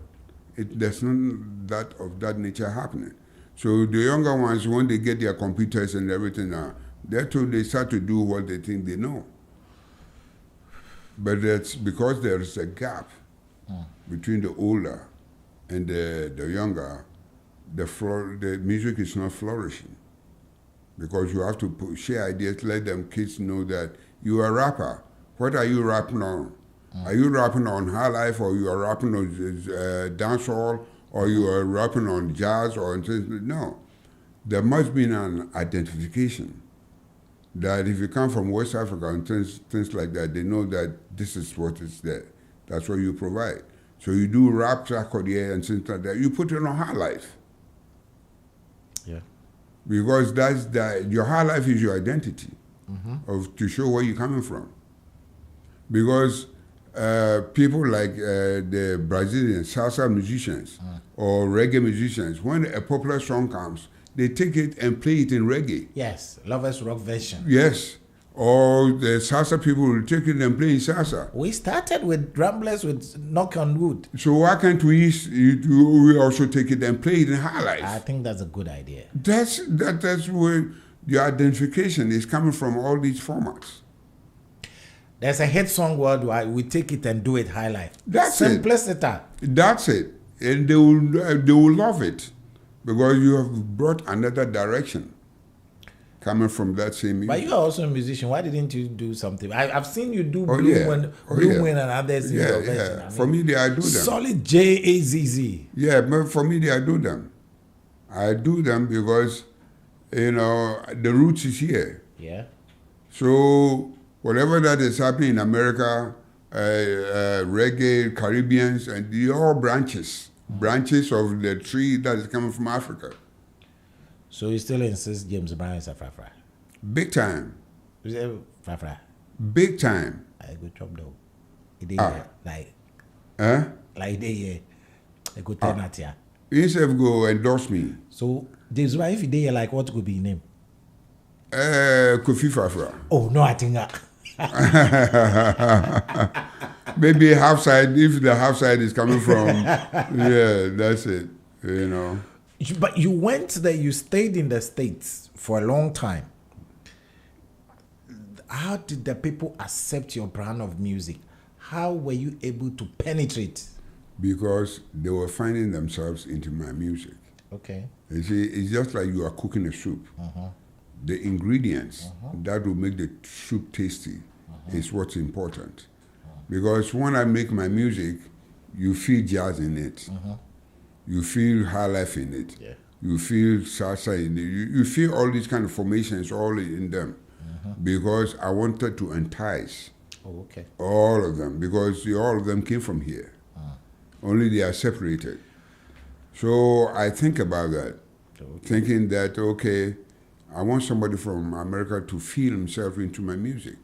There's none of that nature happening. So the younger ones, when they get their computers and everything, they start to do what they think they know. But that's because there is a gap between the older and the younger. The music is not flourishing, because you have to share ideas, let them kids know that you are a rapper. What are you rapping on? Are you rapping on Highlife, or you are rapping on dancehall, or you are rapping on jazz or things? No. There must be an identification that if you come from West Africa and things like that, they know that this is what is there. That's what you provide. So you do rap, accordion, and things like that. You put it on Highlife. Yeah. Because your Highlife is your identity to show where you're coming from. Because people like the Brazilian salsa musicians or reggae musicians, when a popular song comes, they take it and play it in reggae. Yes, Lovers Rock version. Yes. Or the salsa people will take it and play in salsa. We started with Ramblers with Knock on Wood. So why can't we also take it and play it in Highlife? I think that's a good idea. That's where your identification is coming from, all these formats. There's a hit song worldwide. We take it and do it Highlife. That's Simplicity. That's it. And they will love it, because you have brought another direction coming from that same music. But you are also a musician. Why didn't you do something? I've seen you do Blue Wind and others in your version. For me, I do them. Solid J-A-Z-Z. Yeah, but for me, I do them. I do them because, the roots is here. Yeah. So whatever that is happening in America, reggae, Caribbeans, and the all branches of the tree that is coming from Africa. So you still insist James Brown is a Fafra? Big time. Is it Fafra? Big time. I go chop though. Like they I go turn at ya. Instead go endorse me. So James Brown, if you did like, what could be his name? Kofi Fafra. Oh no, I think maybe half side, if the half side is coming from yeah, that's it. But you went there, you stayed in the States for a long time. How did the people accept your brand of music? How were you able to penetrate? Because they were finding themselves into my music. Okay. You see, it's just like you are cooking a soup. The ingredients that will make the soup tasty is what's important. Because when I make my music, you feel jazz in it. You feel Highlife in it. Yeah. You feel salsa in it. You feel all these kind of formations all in them. Because I wanted to entice all of them, because all of them came from here. Only they are separated. So I think about that, thinking that, okay, I want somebody from America to feel himself into my music,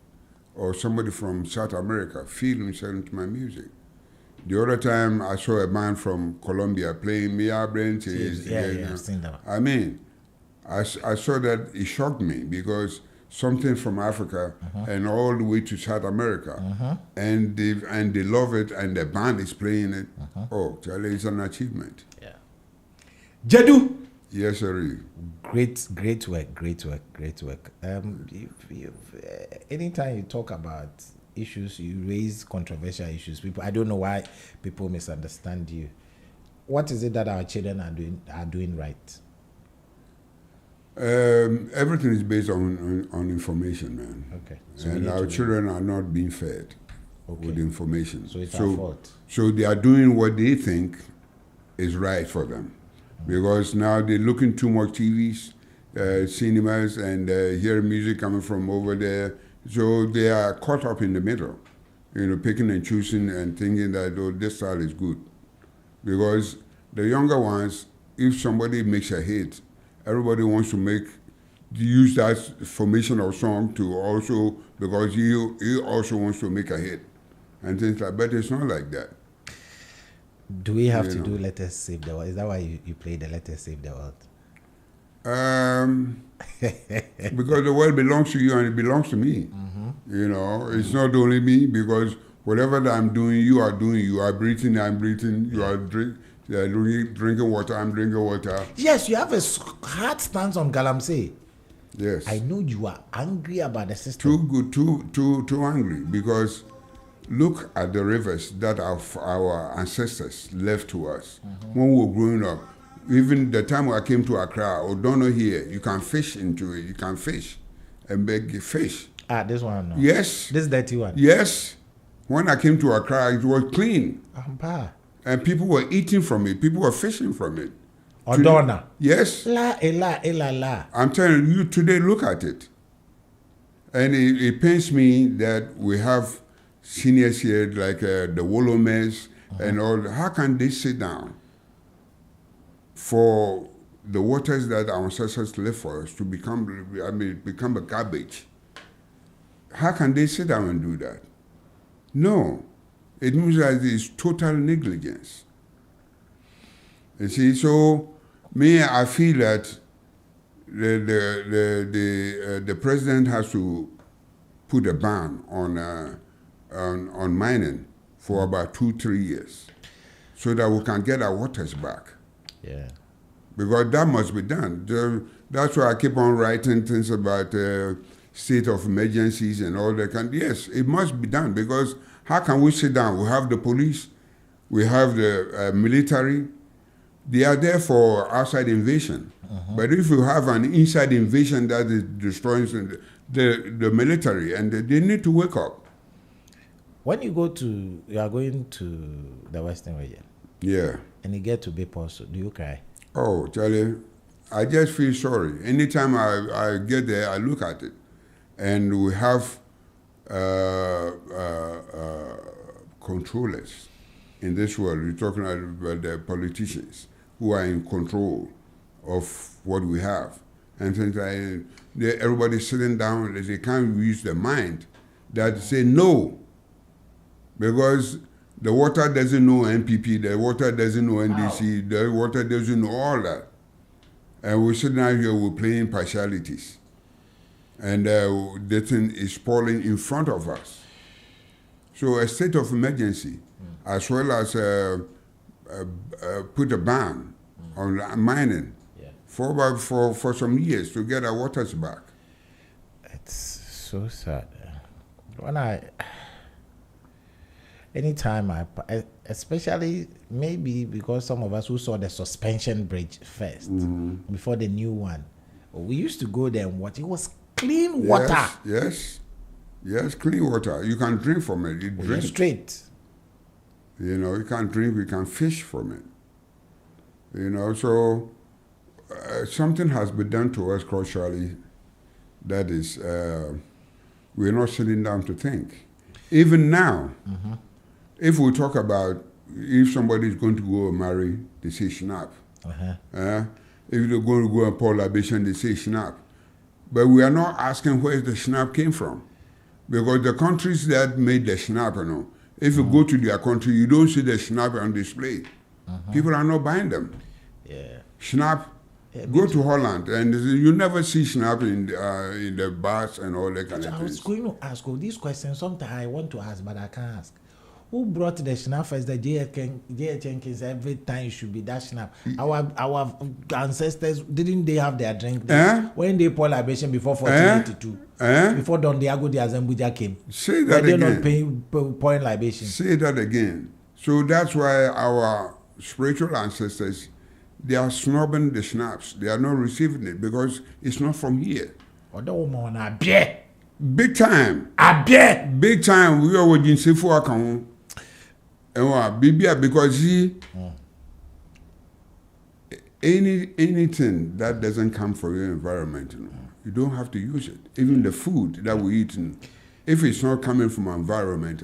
or somebody from South America feel himself into my music. The other time I saw a man from Colombia playing Mia Brentes. Yeah, I've seen that. I mean, I saw that, it shocked me, because something from Africa and all the way to South America, and they love it, and the band is playing it. Oh, Charlie, it's an achievement. Yeah. Gyedu. Yes, sir. Great work. Anytime you talk about issues, you raise controversial issues. People, I don't know why people misunderstand you. What is it that our children are doing right? Everything is based on information, man. Okay. So and our children are not being fed with information. So it's our fault. So they are doing what they think is right for them. Because now they're looking too much TVs, cinemas, and hearing music coming from over there. So they are caught up in the middle, picking and choosing and thinking that, oh, this style is good. Because the younger ones, if somebody makes a hit, everybody wants to use that formation of song to also, because he also wants to make a hit and things like that. But it's not like that. Do we have to do Let Us Save the World? Is that why you play the Let Us Save the World? Because the world belongs to you and it belongs to me. It's not only me, because whatever that I'm doing, you are doing. You are breathing, I'm breathing. You are drinking water, I'm drinking water. Yes, you have a hard stance on Galamsey. Yes. I know you are angry about the system. Too good, too angry, because look at the rivers that our ancestors left to us when we were growing up. Even the time I came to Accra, Odono here, you can fish into it. You can fish and beg fish. This one? No. Yes. This dirty one? Yes. When I came to Accra, it was clean. And people were eating from it. People were fishing from it. Odona? Yes. La. I'm telling you, today, look at it. And it pains me that we have seniors here like the Wolomers and all. How can they sit down for the waters that our ancestors left for us to become a garbage? How can they sit down and do that? No. It means that it's total negligence. You see, so I feel that the president has to put a ban on mining for about 2-3 years, so that we can get our waters back. Yeah. Because that must be done. That's why I keep on writing things about state of emergencies and all that. Yes, it must be done, because how can we sit down? We have the police, we have the military. They are there for outside invasion. But if you have an inside invasion that is destroying the military, and they need to wake up. When you are going to the Western region. Yeah. And you get to Bepos, do you cry? Oh, Charlie, I just feel sorry. Anytime I get there, I look at it. And we have controllers in this world. We're talking about the politicians who are in control of what we have. And since everybody's sitting down, they can't use their mind that say no. Because the water doesn't know NPP, the water doesn't know NDC, the water doesn't know all that. And we're sitting out here, we're playing partialities. And the thing is falling in front of us. So a state of emergency, as well as put a ban on mining for some years to get our waters back. It's so sad. Anytime especially maybe because some of us who saw the suspension bridge first before the new one, we used to go there and watch. It was clean water. Yes, clean water. You can drink from it. You drink straight. You can drink. You can fish from it. So something has been done to us culturally. That is, we're not sitting down to think. Even now. If we talk about if somebody is going to go and marry, they say schnapp. If they're going to go and pour libation, they say schnapp. But we are not asking where the schnapp came from. Because the countries that made the schnapp, if you go to their country, you don't see the schnapp on display. People are not buying them. Yeah. Schnapp, go to Holland, and you never see schnapp in the bars and all that kind of things. I was going to ask all these questions. Sometimes I want to ask, but I can't ask. Who brought the snap first? The Jenkins every time should be that snap. Our ancestors, didn't they have their drink when they pour libation before 1482? Before Don Diego de Azambuja came. Say that again. They not pouring libation. Say that again. So that's why our spiritual ancestors, they are snubbing the schnapps. They are not receiving it because it's not from here. Big time. Big time. We are watching Sifu account. Because anything that doesn't come from your environment, you don't have to use it. Even the food that we eat, if it's not coming from environment,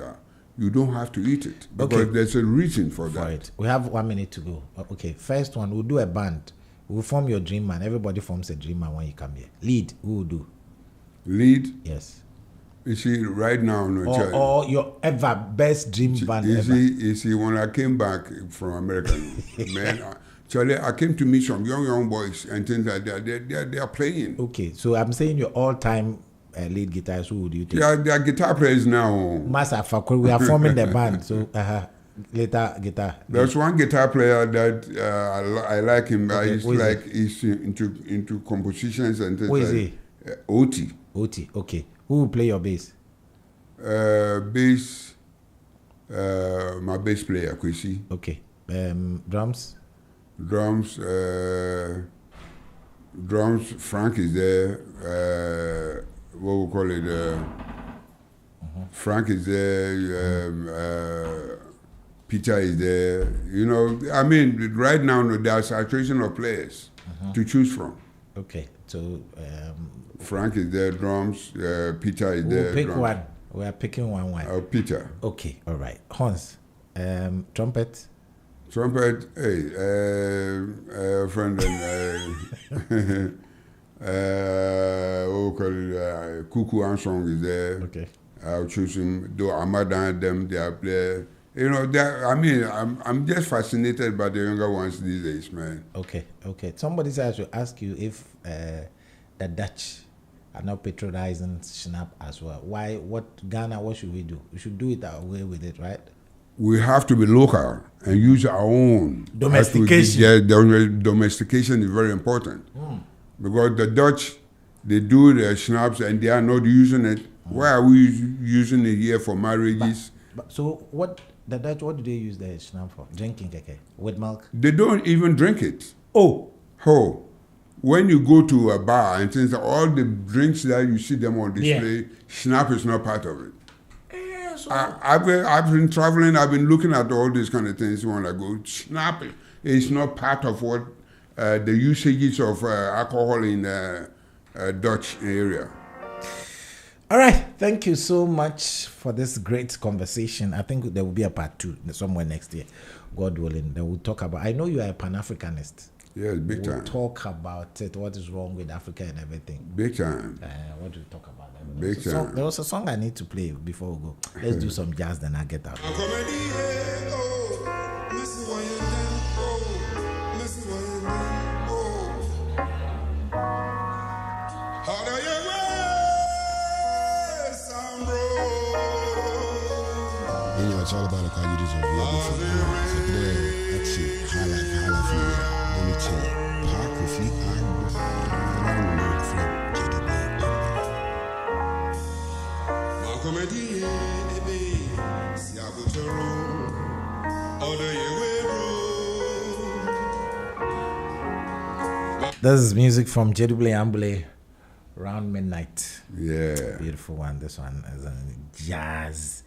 you don't have to eat it because there's a reason for that. Right. We have 1 minute to go. Okay, first one, we'll do a band. We'll form your dream man. Everybody forms a dream man when you come here. Lead, who will do? Lead? Yes. You see, right now, or your ever best dream band ever. You see, when I came back from America, man, Charlie, I came to meet some young boys and things like that. They are playing. Okay, so I'm saying your all-time lead guitarist. Who would you take? Yeah, they are guitar players now. Master Fakor, we are forming the band. So later guitar. There's one guitar player that I like him. He's into compositions and things. Who is he? Oti. Okay. Who will play your bass? Bass. My bass player, Kwesi. Okay. Drums. Drums. Frank is there. What we call it? Frank is there. Peter is there. You know, I mean, right now there's a saturation of players to choose from. Okay, so Frank is there. Drums. Peter is there. Pick drums. one. We are picking one. Peter. Okay, all right. Horns. Trumpet. Trumpet, hey, friend and what we call it, Kuku Armstrong is there. Okay. I'll choose him. Though Amada and them, they are players. You know, I mean, I'm just fascinated by the younger ones these days, man. Okay. Somebody said I should ask you if the Dutch are not patronizing Schnapp as well. Why? Ghana? What should we do? We should do it our way with it, right? We have to be local and use our own. Domestication. Domestication is very important. Because the Dutch, they do their schnapps and they are not using it. Why are we using it here for marriages? So the Dutch, what do they use the schnapp for? Drinking, okay? With milk? They don't even drink it. Oh. When you go to a bar and things, all the drinks that you see them on display, schnapp is not part of it. I've been traveling. I've been looking at all these kind of things when I go. Schnapp is not part of what the usages of alcohol in Dutch area. All right. Thank you so much for this great conversation. I think there will be a part 2 somewhere next year, God willing. That we'll talk about. I know you are a Pan-Africanist. Yes, big time. We'll talk about it. What is wrong with Africa and everything. Big time. What do we talk about? Big time. There was a song I need to play before we go. Let's do some jazz, then I'll get out. It's all about the qualities of love. So today, that's it. Highlife. Let me tell you. Choreography, I'm from Gyedu-Blay Ambolley. This is music from Gyedu-Blay Ambolley, Around Midnight. Yeah. Beautiful one. This one is a jazz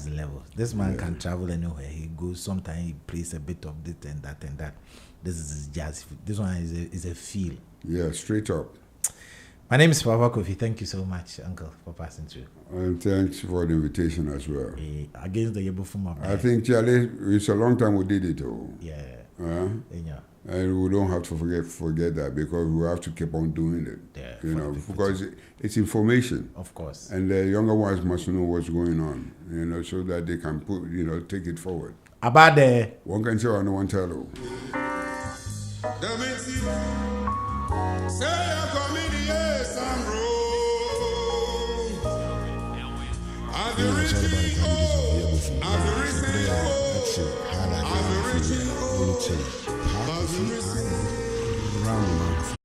level. This man can travel anywhere. He goes, sometimes he plays a bit of this and that and that. This is his jazz. This one is a feel. Yeah, straight up. My name is Papa Kofi. Thank you so much, Uncle, for passing through. And thanks for the invitation as well. Against the Yebufuma. I think, Charlie, it's a long time we did it. Yeah. And we don't have to forget that because we have to keep on doing it. Yeah, because it's information. Of course. And the younger ones must know what's going on, so that they can take it forward. About the one can say I no one tell you. It's all about the qualities of love. from that's it. Highlife. Let me tell you. Park,